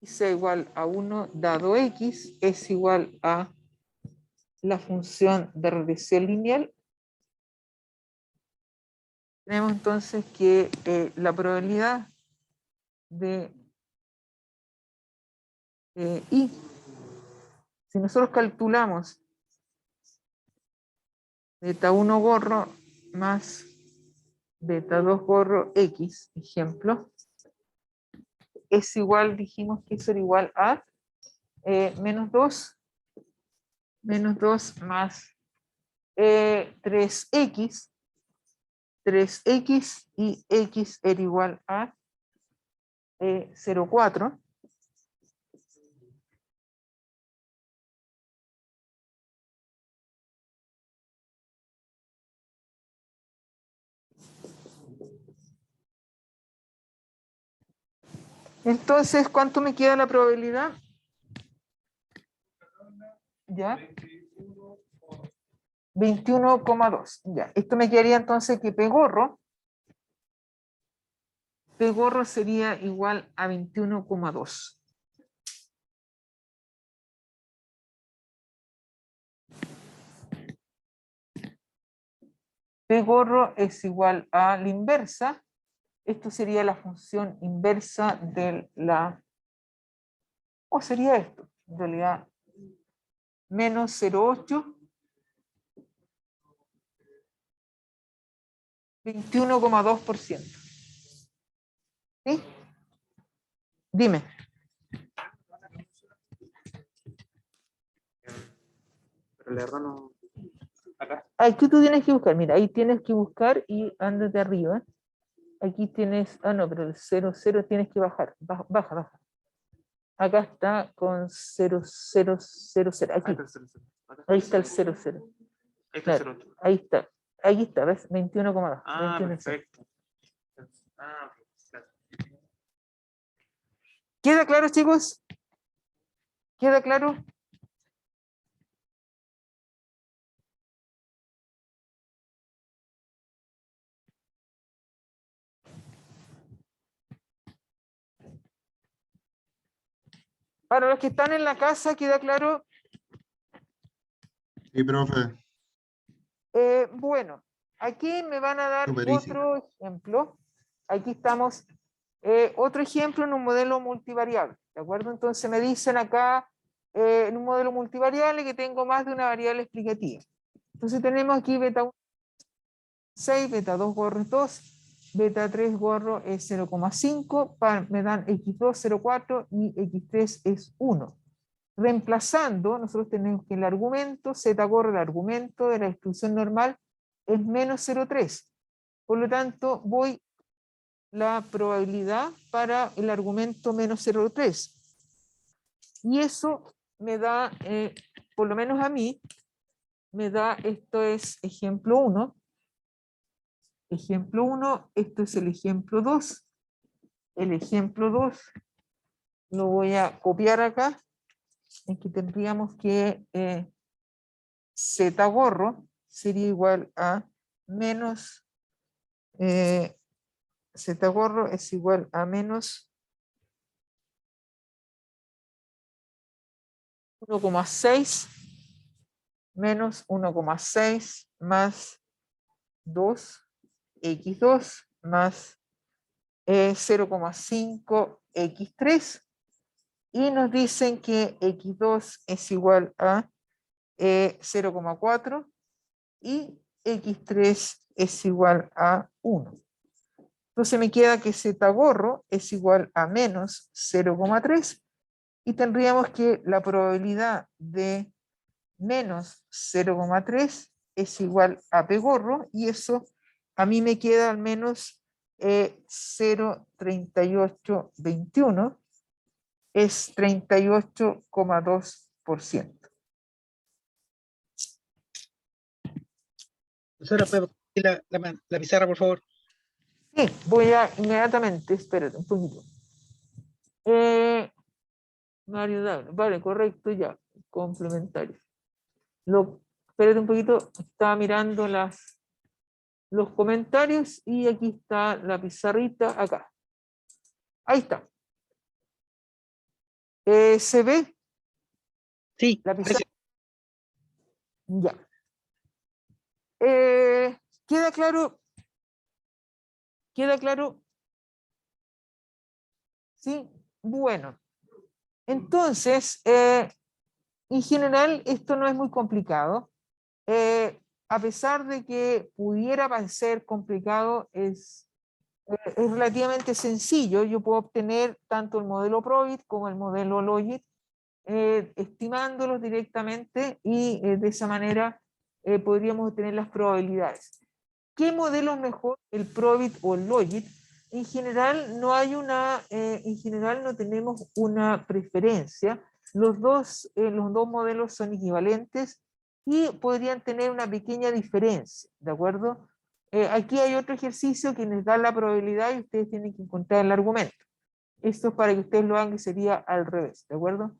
sea igual a 1 dado x es igual a la función de regresión lineal. Tenemos entonces que la probabilidad de y, si nosotros calculamos beta 1 gorro más beta 2 gorro x, ejemplo, es igual, dijimos que eso era igual a menos 2 más 3x y x era igual a 0,4. Entonces, ¿cuánto me queda la probabilidad? ¿Ya? 21,2. Ya, esto me quedaría entonces que P gorro sería igual a 21,2. P gorro es igual a la inversa. Esto sería la función inversa de la... O sería esto, en realidad, menos 0,8, 21,2%. ¿Sí? Dime. Pero el error no... Acá. Aquí tú tienes que buscar, mira, ahí tienes que buscar y ándate arriba. Aquí tienes, no, pero el 0,0 tienes que bajar, baja. Acá está con 0,000, aquí. Ahí está el 0,0. Ahí está el Claro, 0,8. ahí está, ¿ves? 21,2. Ah, 21,6. perfecto. Ah, perfecto. ¿Queda claro, chicos? ¿Queda claro? Para los que están en la casa, ¿queda claro? Sí, profe. Bueno, aquí me van a dar Superísimo. otro ejemplo. Aquí estamos, otro ejemplo en un modelo multivariable, ¿de acuerdo? Entonces me dicen acá, en un modelo multivariable que tengo más de una variable explicativa. Entonces tenemos aquí beta 1, 6, beta 2 gorro es 2, beta 3 gorro es 0,5, me dan x2, 0,4 y x3 es 1. Reemplazando, nosotros tenemos que el argumento, z gorro, el argumento de la distribución normal es menos 0,3. Por lo tanto, voy la probabilidad para el argumento menos 0,3. Y eso me da, por lo menos a mí, me da, esto es ejemplo 1. Ejemplo 1, esto es el ejemplo 2. El ejemplo 2 lo voy a copiar acá. Aquí tendríamos que z gorro sería igual a menos, z gorro es igual a menos 1,6 menos 1,6 más 2, x2 más 0,5 x3 y nos dicen que x2 es igual a 0,4 y x3 es igual a 1. Entonces me queda que z gorro es igual a menos 0,3 y tendríamos que la probabilidad de menos 0,3 es igual a p gorro y eso a mí me queda al menos 0,3821 es 38,2%. Profesora, ¿puede compartir la pizarra, por favor? Sí, voy a inmediatamente, espérate un poquito. Mario Dávila, vale, correcto, ya, complementario. Espérate un poquito, estaba mirando los comentarios y aquí está la pizarrita, acá. Ahí está. ¿Se ve? Sí, La pizarra. gracias. Ya. ¿Queda claro? ¿Queda claro? Sí, bueno. Entonces, en general, esto no es muy complicado. A pesar de que pudiera parecer complicado, es relativamente sencillo. Yo puedo obtener tanto el modelo Probit como el modelo Logit, estimándolos directamente y de esa manera podríamos obtener las probabilidades. ¿Qué modelo es mejor, el Probit o el Logit? En general no hay en general no tenemos una preferencia. Los dos modelos son equivalentes y podrían tener una pequeña diferencia, ¿de acuerdo? Aquí hay otro ejercicio que les da la probabilidad y ustedes tienen que encontrar el argumento. Esto es para que ustedes lo hagan, que sería al revés, ¿de acuerdo?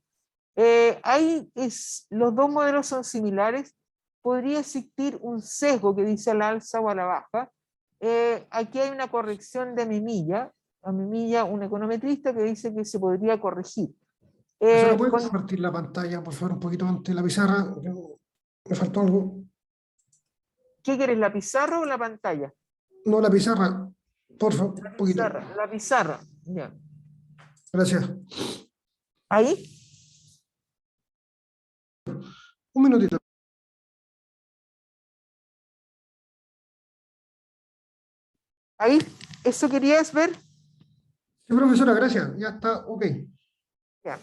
Los dos modelos son similares. Podría existir un sesgo que dice a la alza o a la baja. Aquí hay una corrección de Mimilla, un econometrista que dice que se podría corregir. ¿Profesora, puede compartir la pantalla, por favor, un poquito antes de la pizarra? Me faltó algo. ¿Qué quieres, la pizarra o la pantalla? No, la pizarra, por favor, un poquito. La pizarra, ya. Gracias. ¿Ahí? Un minutito. ¿Ahí? ¿Eso querías ver? Sí, profesora, gracias. Ya está, ok. Ya.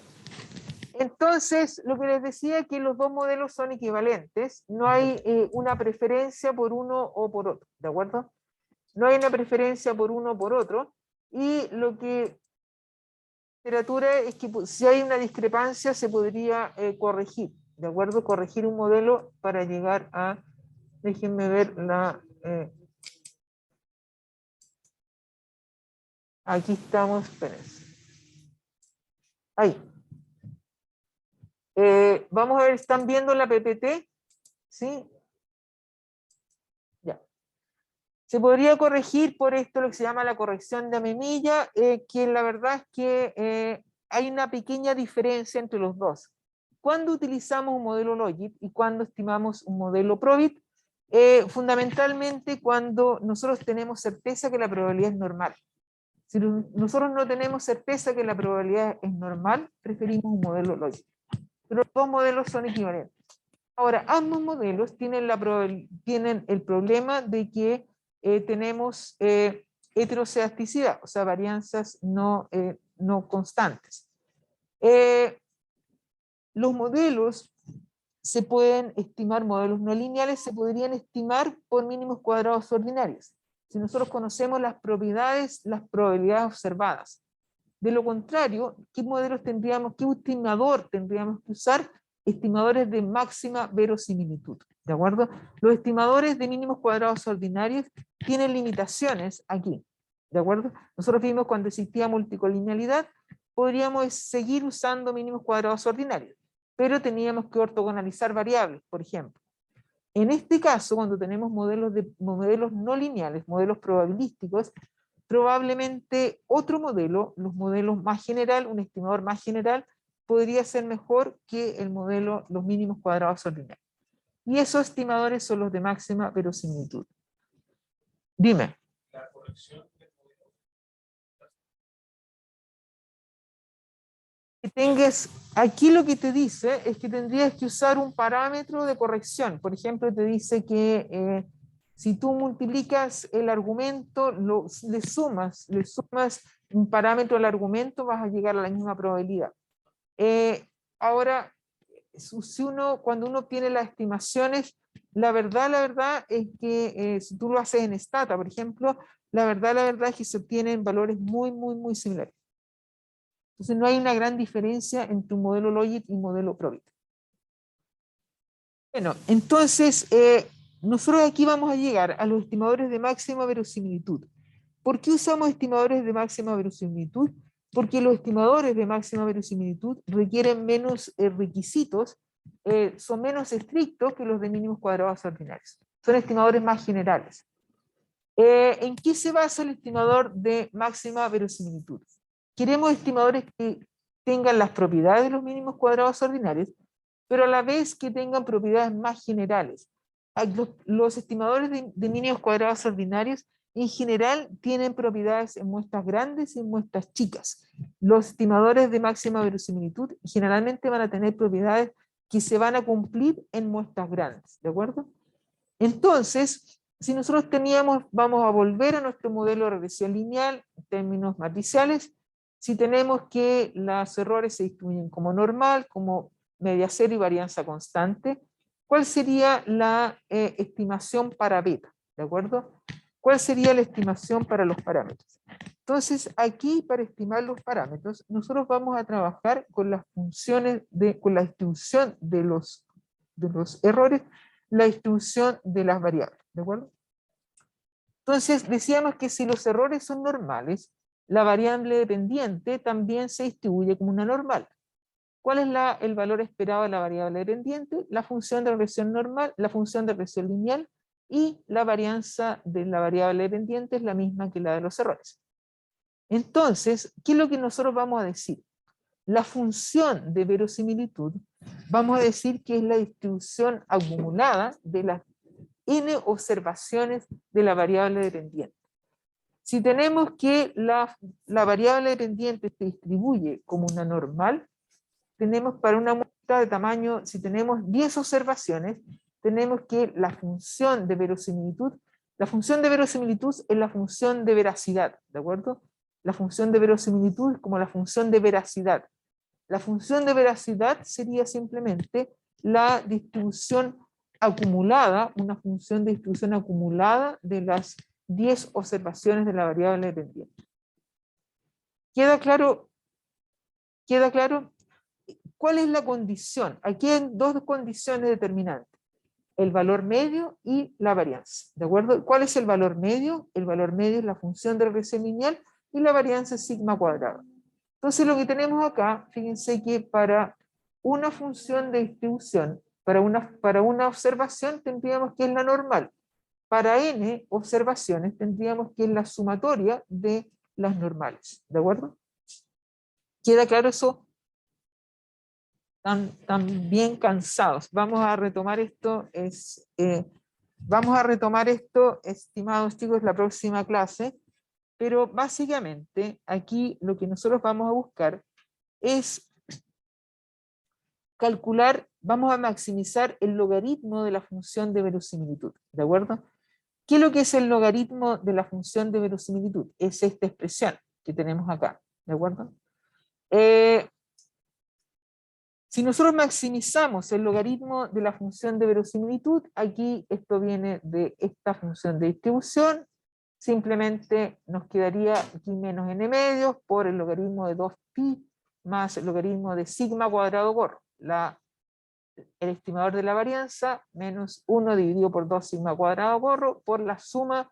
Entonces, lo que les decía es que los dos modelos son equivalentes, no hay una preferencia por uno o por otro, ¿de acuerdo? No hay una preferencia por uno o por otro, y lo que literatura es que si hay una discrepancia se podría corregir, ¿de acuerdo? Corregir un modelo para llegar a, déjenme ver aquí estamos, espérense. Ahí. Vamos a ver, ¿están viendo la PPT? ¿Sí? Ya. Se podría corregir por esto lo que se llama la corrección de Mimilla, que la verdad es que hay una pequeña diferencia entre los dos. Cuando utilizamos un modelo Logit y cuando estimamos un modelo Probit, fundamentalmente cuando nosotros tenemos certeza que la probabilidad es normal. Si nosotros no tenemos certeza que la probabilidad es normal, preferimos un modelo Logit. Pero los dos modelos son equivalentes. Ahora, ambos modelos tienen el problema de que tenemos heterocedasticidad, o sea, varianzas no constantes. Los modelos se pueden estimar, modelos no lineales se podrían estimar por mínimos cuadrados ordinarios. Si nosotros conocemos las propiedades, las probabilidades observadas. De lo contrario, ¿qué modelos tendríamos, qué estimador tendríamos que usar? Estimadores de máxima verosimilitud, ¿de acuerdo? Los estimadores de mínimos cuadrados ordinarios tienen limitaciones aquí, ¿de acuerdo? Nosotros vimos cuando existía multicolinealidad, podríamos seguir usando mínimos cuadrados ordinarios, pero teníamos que ortogonalizar variables, por ejemplo. En este caso, cuando tenemos modelos no lineales, modelos probabilísticos, probablemente otro modelo, los modelos más general, un estimador más general, podría ser mejor que el modelo los mínimos cuadrados ordinarios. Y esos estimadores son los de máxima verosimilitud. Dime. La corrección del modelo. Que tengas, aquí lo que te dice es que tendrías que usar un parámetro de corrección. Por ejemplo, te dice que si tú multiplicas el argumento, le sumas un parámetro al argumento, vas a llegar a la misma probabilidad. Ahora, cuando uno tiene las estimaciones, la verdad es que si tú lo haces en Stata, por ejemplo, la verdad es que se obtienen valores muy similares. Entonces no hay una gran diferencia entre un modelo Logit y un modelo Probit. Bueno, entonces nosotros aquí vamos a llegar a los estimadores de máxima verosimilitud. ¿Por qué usamos estimadores de máxima verosimilitud? Porque los estimadores de máxima verosimilitud requieren menos requisitos, son menos estrictos que los de mínimos cuadrados ordinarios. Son estimadores más generales. ¿En qué se basa el estimador de máxima verosimilitud? Queremos estimadores que tengan las propiedades de los mínimos cuadrados ordinarios, pero a la vez que tengan propiedades más generales. Los estimadores de mínimos cuadrados ordinarios en general tienen propiedades en muestras grandes y en muestras chicas. Los estimadores de máxima verosimilitud generalmente van a tener propiedades que se van a cumplir en muestras grandes, ¿de acuerdo? Entonces, si nosotros vamos a volver a nuestro modelo de regresión lineal en términos matriciales. Si tenemos que los errores se distribuyen como normal, como media cero y varianza constante, ¿cuál sería la estimación para beta? ¿De acuerdo? ¿Cuál sería la estimación para los parámetros? Entonces, aquí para estimar los parámetros, nosotros vamos a trabajar con las funciones, con la distribución de los errores, la distribución de las variables. ¿De acuerdo? Entonces, decíamos que si los errores son normales, la variable dependiente también se distribuye como una normal. ¿Cuál es el valor esperado de la variable dependiente? La función de regresión normal, la función de regresión lineal, y la varianza de la variable dependiente es la misma que la de los errores. Entonces, ¿qué es lo que nosotros vamos a decir? La función de verosimilitud, vamos a decir que es la distribución acumulada de las n observaciones de la variable dependiente. Si tenemos que la variable dependiente se distribuye como una normal, tenemos para una muestra de tamaño, si tenemos 10 observaciones, tenemos que la función de verosimilitud es la función de veracidad, ¿de acuerdo? La función de verosimilitud es como la función de veracidad. La función de veracidad sería simplemente la distribución acumulada, una función de distribución acumulada de las 10 observaciones de la variable dependiente. ¿Queda claro? ¿Queda claro? ¿Cuál es la condición? Aquí hay dos condiciones determinantes. El valor medio y la varianza. ¿De acuerdo? ¿Cuál es el valor medio? El valor medio es la función de regresión lineal y la varianza es sigma cuadrado. Entonces lo que tenemos acá, fíjense que para una función de distribución, para una observación tendríamos que es la normal. Para n observaciones tendríamos que es la sumatoria de las normales. ¿De acuerdo? ¿Queda claro eso? Están bien cansados. Vamos a retomar esto, estimados chicos, la próxima clase. Pero básicamente aquí lo que nosotros vamos a buscar es calcular, vamos a maximizar el logaritmo de la función de verosimilitud. ¿De acuerdo? ¿Qué es lo que es el logaritmo de la función de verosimilitud? Es esta expresión que tenemos acá. ¿De acuerdo? Si nosotros maximizamos el logaritmo de la función de verosimilitud, aquí esto viene de esta función de distribución, simplemente nos quedaría aquí menos n medios por el logaritmo de 2pi más el logaritmo de sigma cuadrado por el estimador de la varianza menos 1 dividido por 2 sigma cuadrado por la suma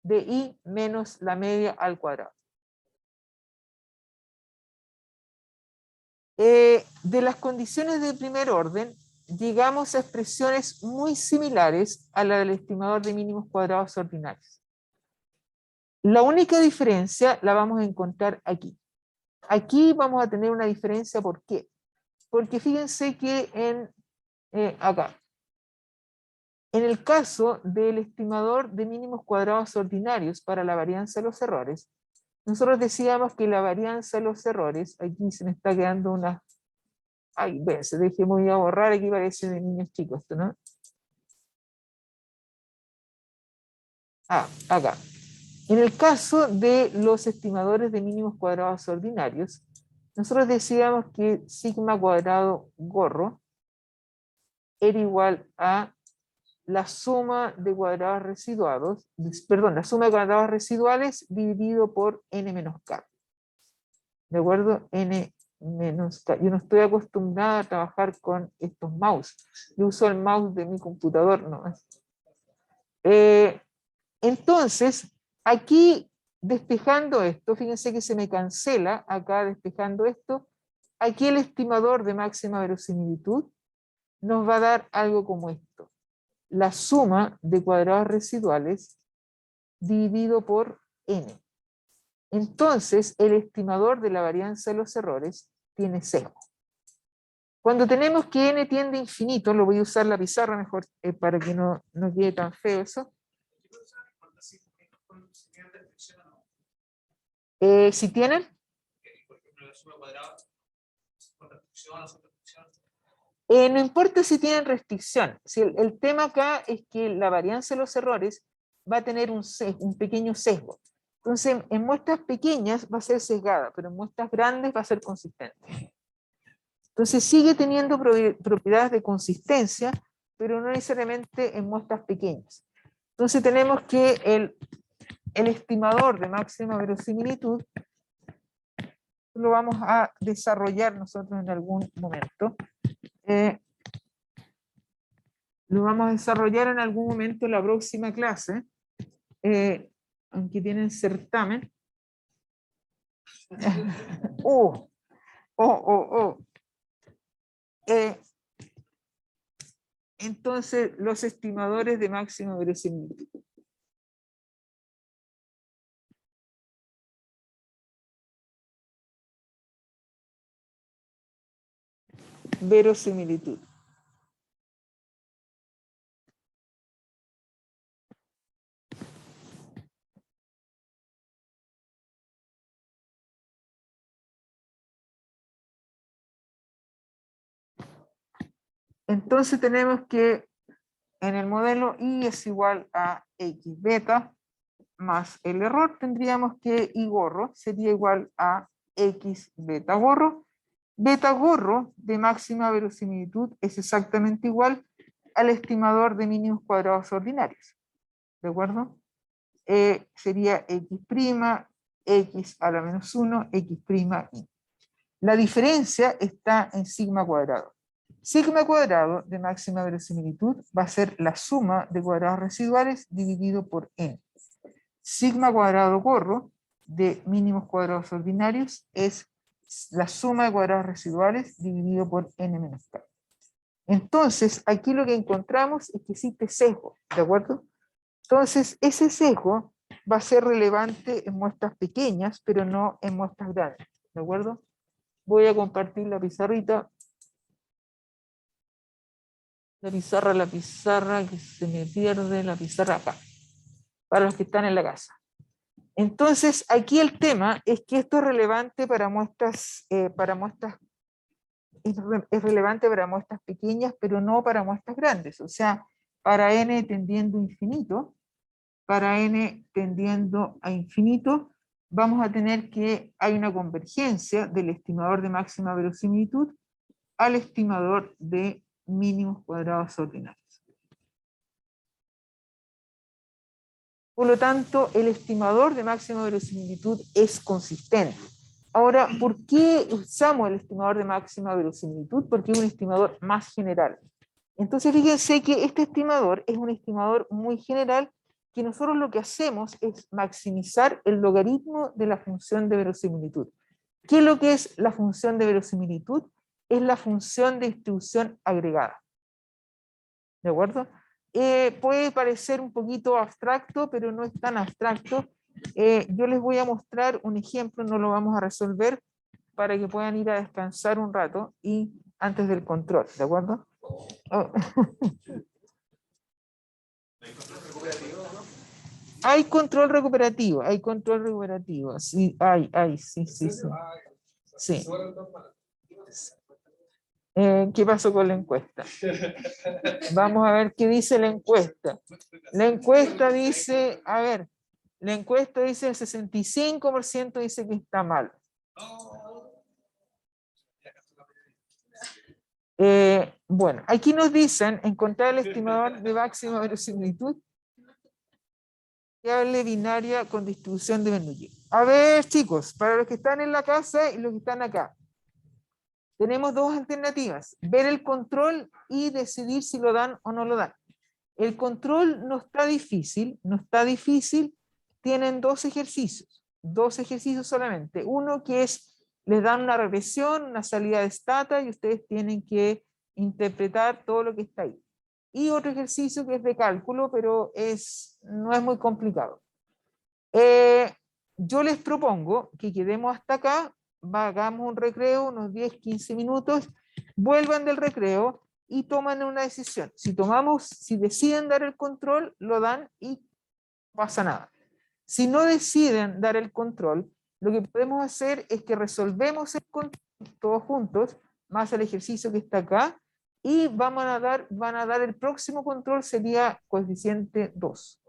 de i menos la media al cuadrado. De las condiciones de primer orden, llegamos a expresiones muy similares a la del estimador de mínimos cuadrados ordinarios. La única diferencia la vamos a encontrar aquí. Aquí vamos a tener una diferencia, ¿por qué? porque fíjense que acá, en el caso del estimador de mínimos cuadrados ordinarios para la varianza de los errores, nosotros decíamos que la varianza de los errores, aquí se me está quedando una... Ay, ven, se deje muy a borrar, aquí parece de niños chicos esto, ¿no? Acá. En el caso de los estimadores de mínimos cuadrados ordinarios, nosotros decíamos que sigma cuadrado gorro era igual a la suma de cuadrados residuados, perdón, la suma de cuadrados residuales dividido por n menos k. ¿De acuerdo? N menos k. Yo no estoy acostumbrada a trabajar con estos mouse. Yo uso el mouse de mi computador, ¿no? Entonces, aquí despejando esto, fíjense que se me cancela acá despejando esto, aquí el estimador de máxima verosimilitud nos va a dar algo como esto. La suma de cuadrados residuales dividido por n. Entonces, el estimador de la varianza de los errores tiene sesgo. Cuando tenemos que n tiende a infinito, lo voy a usar la pizarra mejor para que no quede tan feo eso. Si tienen. No importa si tienen restricción. Si el tema acá es que la varianza de los errores va a tener un pequeño sesgo. Entonces, en muestras pequeñas va a ser sesgada, pero en muestras grandes va a ser consistente. Entonces, sigue teniendo propiedades de consistencia, pero no necesariamente en muestras pequeñas. Entonces, tenemos que el estimador de máxima verosimilitud lo vamos a desarrollar nosotros en algún momento. Lo vamos a desarrollar en algún momento en la próxima clase, aunque tienen certamen. Entonces, los estimadores de máxima verosimilitud. Verosimilitud. Entonces tenemos que en el modelo I es igual a X beta más el error, tendríamos que I gorro sería igual a X beta gorro. Beta gorro de máxima verosimilitud es exactamente igual al estimador de mínimos cuadrados ordinarios. ¿De acuerdo? Sería X', X a la menos 1, X' I. La diferencia está en sigma cuadrado. Sigma cuadrado de máxima verosimilitud va a ser la suma de cuadrados residuales dividido por n. Sigma cuadrado gorro de mínimos cuadrados ordinarios es la suma de cuadrados residuales dividido por n menos k. Entonces, aquí lo que encontramos es que existe sesgo, ¿de acuerdo? Entonces, ese sesgo va a ser relevante en muestras pequeñas, pero no en muestras grandes, ¿de acuerdo? Voy a compartir la pizarrita. La pizarra, que se me pierde, la pizarra acá, para los que están en la casa. Entonces, aquí el tema es que esto es relevante para muestras, es relevante para muestras pequeñas, pero no para muestras grandes. O sea, para n tendiendo a infinito, vamos a tener que hay una convergencia del estimador de máxima verosimilitud al estimador de mínimos cuadrados ordinarios. Por lo tanto, el estimador de máxima verosimilitud es consistente. Ahora, ¿por qué usamos el estimador de máxima verosimilitud? Porque es un estimador más general. Entonces, fíjense que este estimador es un estimador muy general, que nosotros lo que hacemos es maximizar el logaritmo de la función de verosimilitud. ¿Qué es lo que es la función de verosimilitud? Es la función de distribución agregada. ¿De acuerdo? Puede parecer un poquito abstracto, pero no es tan abstracto. Yo les voy a mostrar un ejemplo, no lo vamos a resolver, para que puedan ir a descansar un rato y antes del control, ¿de acuerdo? Oh. Hay control recuperativo, sí, sí. Sí. ¿Qué pasó con la encuesta? Vamos a ver qué dice la encuesta. La encuesta dice, a ver, la encuesta dice el 65% dice que está mal. Bueno, aquí nos dicen encontrar el estimador de máxima verosimilitud variable binaria con distribución de Bernoulli. A ver, chicos, para los que están en la casa y los que están acá, tenemos dos alternativas: ver el control y decidir si lo dan o no lo dan. El control no está difícil, tienen dos ejercicios solamente. Uno que es, les dan una regresión, una salida de stata y ustedes tienen que interpretar todo lo que está ahí. Y otro ejercicio que es de cálculo, pero no es muy complicado. Yo les propongo que quedemos hasta acá, hagamos un recreo, unos 10-15 minutos, vuelvan del recreo y toman una decisión. Si deciden dar el control, lo dan y no pasa nada. Si no deciden dar el control, lo que podemos hacer es que resolvemos el control todos juntos, más el ejercicio que está acá, y van a dar el próximo control, sería coeficiente 2.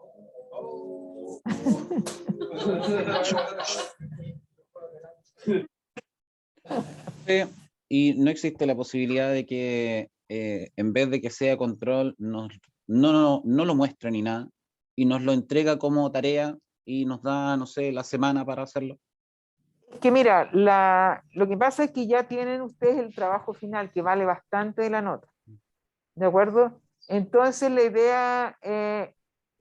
Y no existe la posibilidad de que en vez de que sea control, no lo muestre ni nada, y nos lo entrega como tarea y nos da, no sé, la semana para hacerlo. Que mira, lo que pasa es que ya tienen ustedes el trabajo final, que vale bastante de la nota. ¿De acuerdo? Entonces la idea,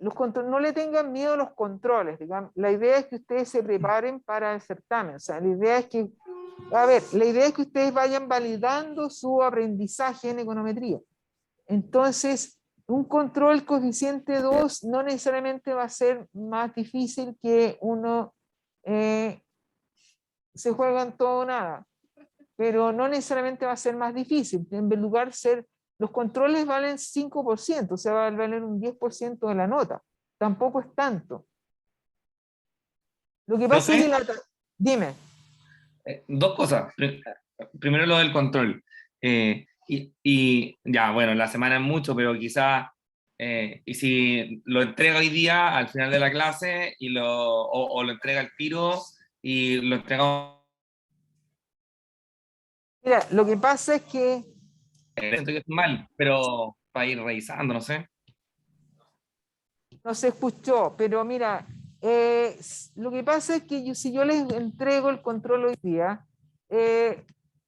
no le tengan miedo a los controles, digamos. La idea es que ustedes se preparen para el certamen. O sea, la idea es que ustedes vayan validando su aprendizaje en econometría. Entonces, un control coeficiente 2 no necesariamente va a ser más difícil que uno se juegan todo o nada, pero no necesariamente va a ser más difícil. En lugar de ser, los controles valen 5%, o sea, va a valer un 10% de la nota. Tampoco es tanto. Lo que pasa es que dime. Dos cosas. Primero lo del control. Y ya, bueno, la semana es mucho, pero quizás, y si lo entrega hoy día al final de la clase o lo entrega al tiro y lo entrega. Mira, lo que pasa es que. Siento que es mal, pero para ir revisando, no sé. No se escuchó, pero mira, lo que pasa es que si yo les entrego el control hoy día,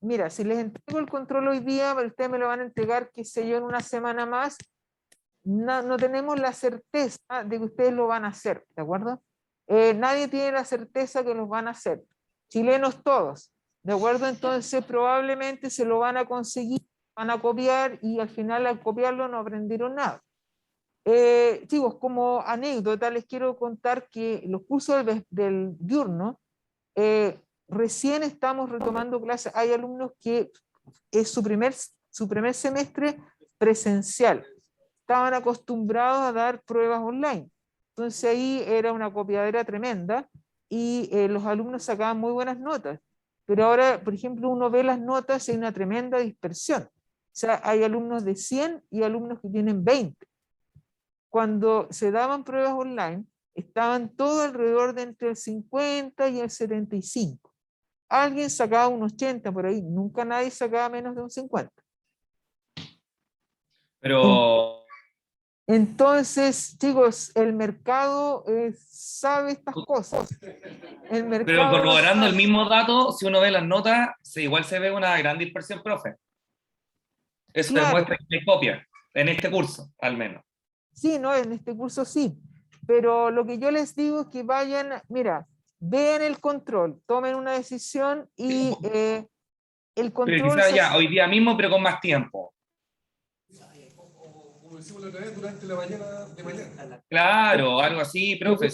mira, si les entrego el control hoy día, ustedes me lo van a entregar, qué sé yo, en una semana más, no tenemos la certeza de que ustedes lo van a hacer, ¿de acuerdo? Nadie tiene la certeza que los van a hacer, chilenos todos, ¿de acuerdo? Entonces probablemente se lo van a conseguir, van a copiar y al final al copiarlo no aprendieron nada. Chicos, como anécdota les quiero contar que los cursos del diurno, recién estamos retomando clases. Hay alumnos que es su primer semestre presencial, estaban acostumbrados a dar pruebas online, entonces ahí era una copiadera tremenda y los alumnos sacaban muy buenas notas, pero ahora, por ejemplo, uno ve las notas y hay una tremenda dispersión. O sea, hay alumnos de 100 y alumnos que tienen 20. Cuando se daban pruebas online, estaban todo alrededor de entre el 50 y el 75. Alguien sacaba un 80 por ahí, nunca nadie sacaba menos de un 50. Pero. Entonces, chicos, el mercado sabe estas cosas. Pero corroborando el mismo dato, si uno ve las notas, igual se ve una gran dispersión, profe. Eso claro. demuestra que hay copia, en este curso, al menos. Sí, no, en este curso sí, pero lo que yo les digo es que vayan, mira, vean el control, tomen una decisión y el control... Pero quizás ya, hoy día mismo, pero con más tiempo. Como decimos la otra vez, durante la mañana de mañana. Claro, algo así, profe.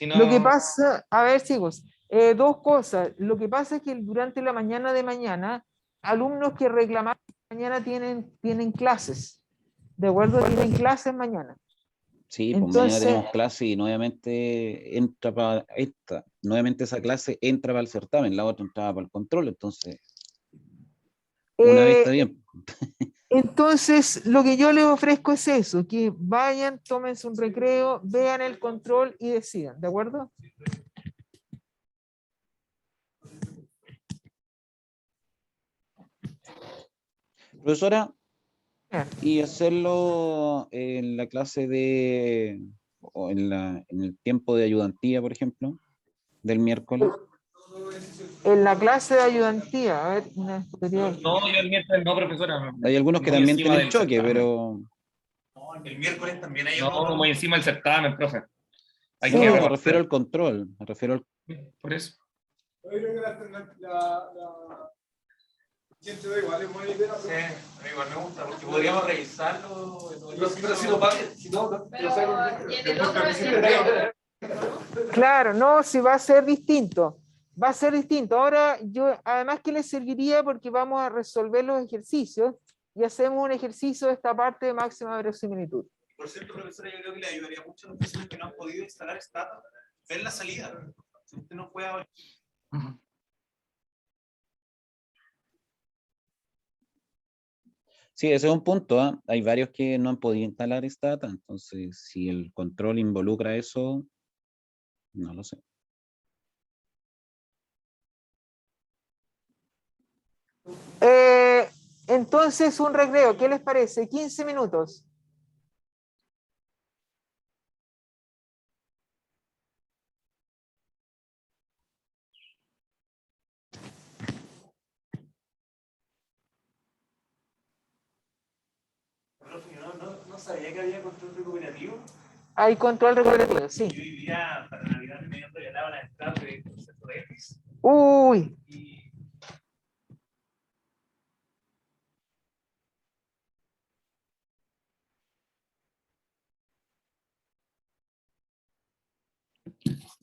Lo que pasa, a ver chicos, dos cosas. Lo que pasa es que durante la mañana de mañana alumnos que reclamaron que mañana tienen clases, ¿de acuerdo? Tienen clases mañana. Sí, pues mañana Entonces, tenemos clase y nuevamente entra para esta, nuevamente esa clase entra para el certamen, la otra entraba para el control, entonces una vez está bien. entonces, lo que yo les ofrezco es eso, que vayan, tómense un recreo, vean el control y decidan, ¿de acuerdo? Profesora, Bien. y hacerlo en la clase de, o en el tiempo de ayudantía, por ejemplo, del miércoles. En la clase de ayudantía, a ver, podría- No, yo el miércoles no, profesora. Hay algunos que Muy también encima tienen del choque, certamen. pero El miércoles también hay No, muy encima del certamen, profe. Hay Sí. que no, me repartir. refiero al control, me refiero al Por eso. Yo creo que ¿quién te da igual? Es buena idea. Sí, igual me gusta, porque podríamos revisarlo. Pero si no pague, si no, Pero en el otro Claro, no, si va a ser distinto. Va a ser distinto. Ahora, yo, además que les serviría porque vamos a resolver los ejercicios y hacemos un ejercicio de esta parte de máxima verosimilitud. Por cierto, profesora, yo creo que le ayudaría mucho a los vecinos que no han podido instalar Stata, ver la salida. Si usted no puede abrir. Sí, ese es un punto, ¿ah? Hay varios que no han podido instalar Stata, entonces si el control involucra eso, no lo sé. Entonces, un recreo, ¿qué les parece? 15 minutos. Profe, yo no sabía que había control recuperativo. Hay control regulatorio, sí. Yo vivía para Navidad me habían regalado la entrada de concepto de X. Uy, Y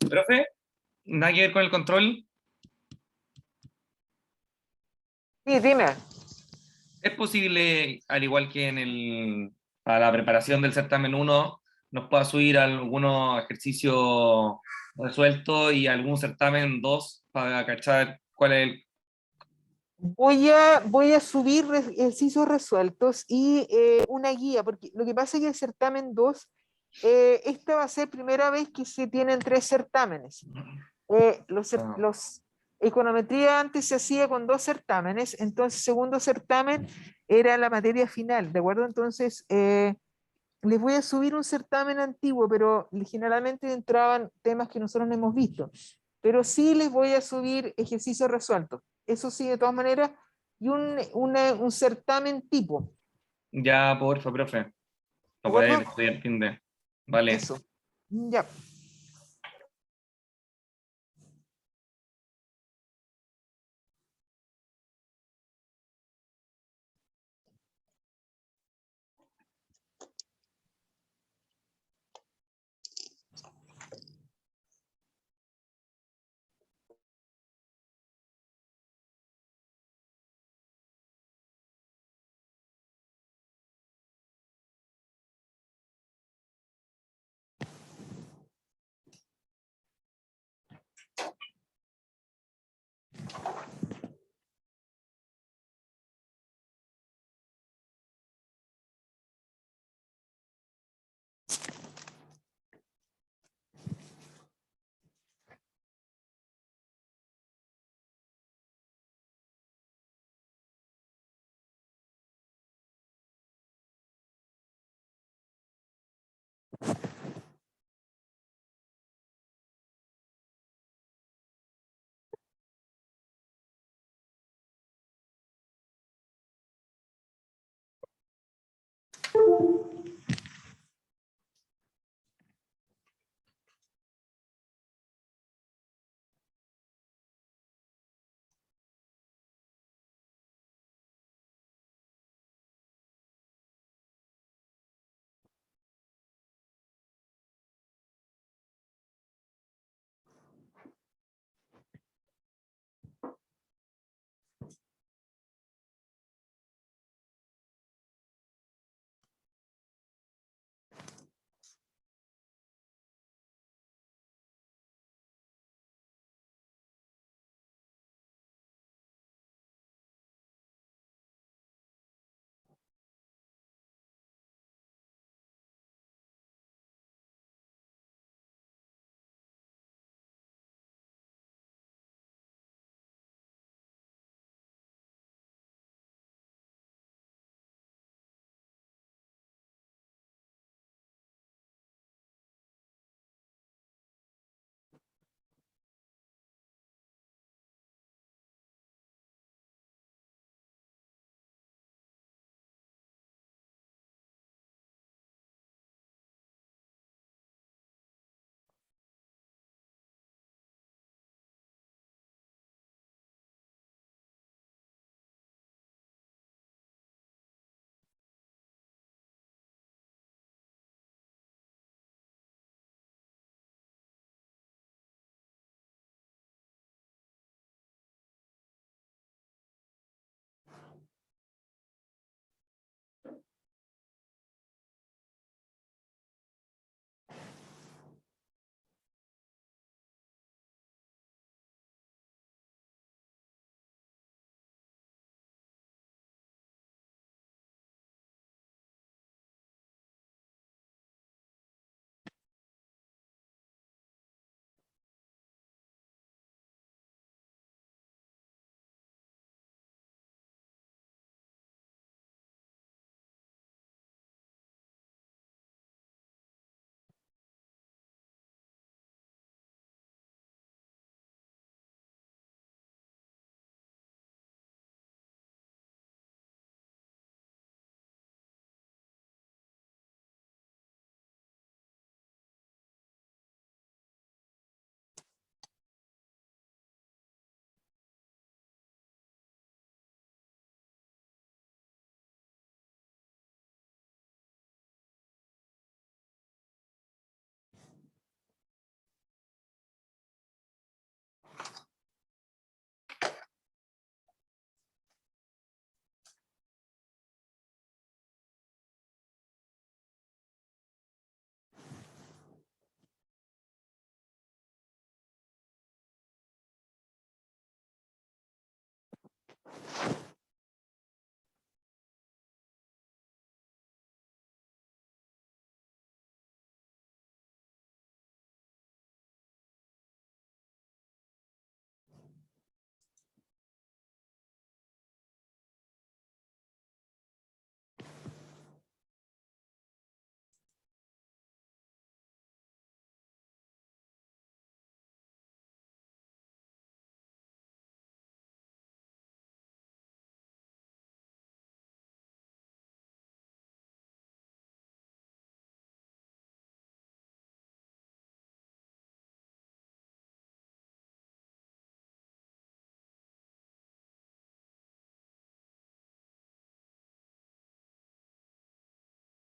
Profe, nada que ver con el control. sí, dime. ¿Es posible, al igual que para la preparación del certamen 1, nos pueda subir algunos ejercicios resueltos y algún certamen 2 para cachar cuál es el... Voy a subir ejercicios resueltos y una guía, porque lo que pasa es que el certamen 2, esta va a ser primera vez que se tienen 3 certámenes. Econometría antes se hacía con 2 certámenes, entonces segundo certamen era la materia final, ¿de acuerdo? Entonces, les voy a subir un certamen antiguo, pero generalmente entraban temas que nosotros no hemos visto. Pero sí les voy a subir ejercicios resueltos. Eso sí, de todas maneras, y un certamen tipo. Ya, porfa, profe. ¿De Para poder acuerdo? estudiar el fin de... Vale. Eso. Ya.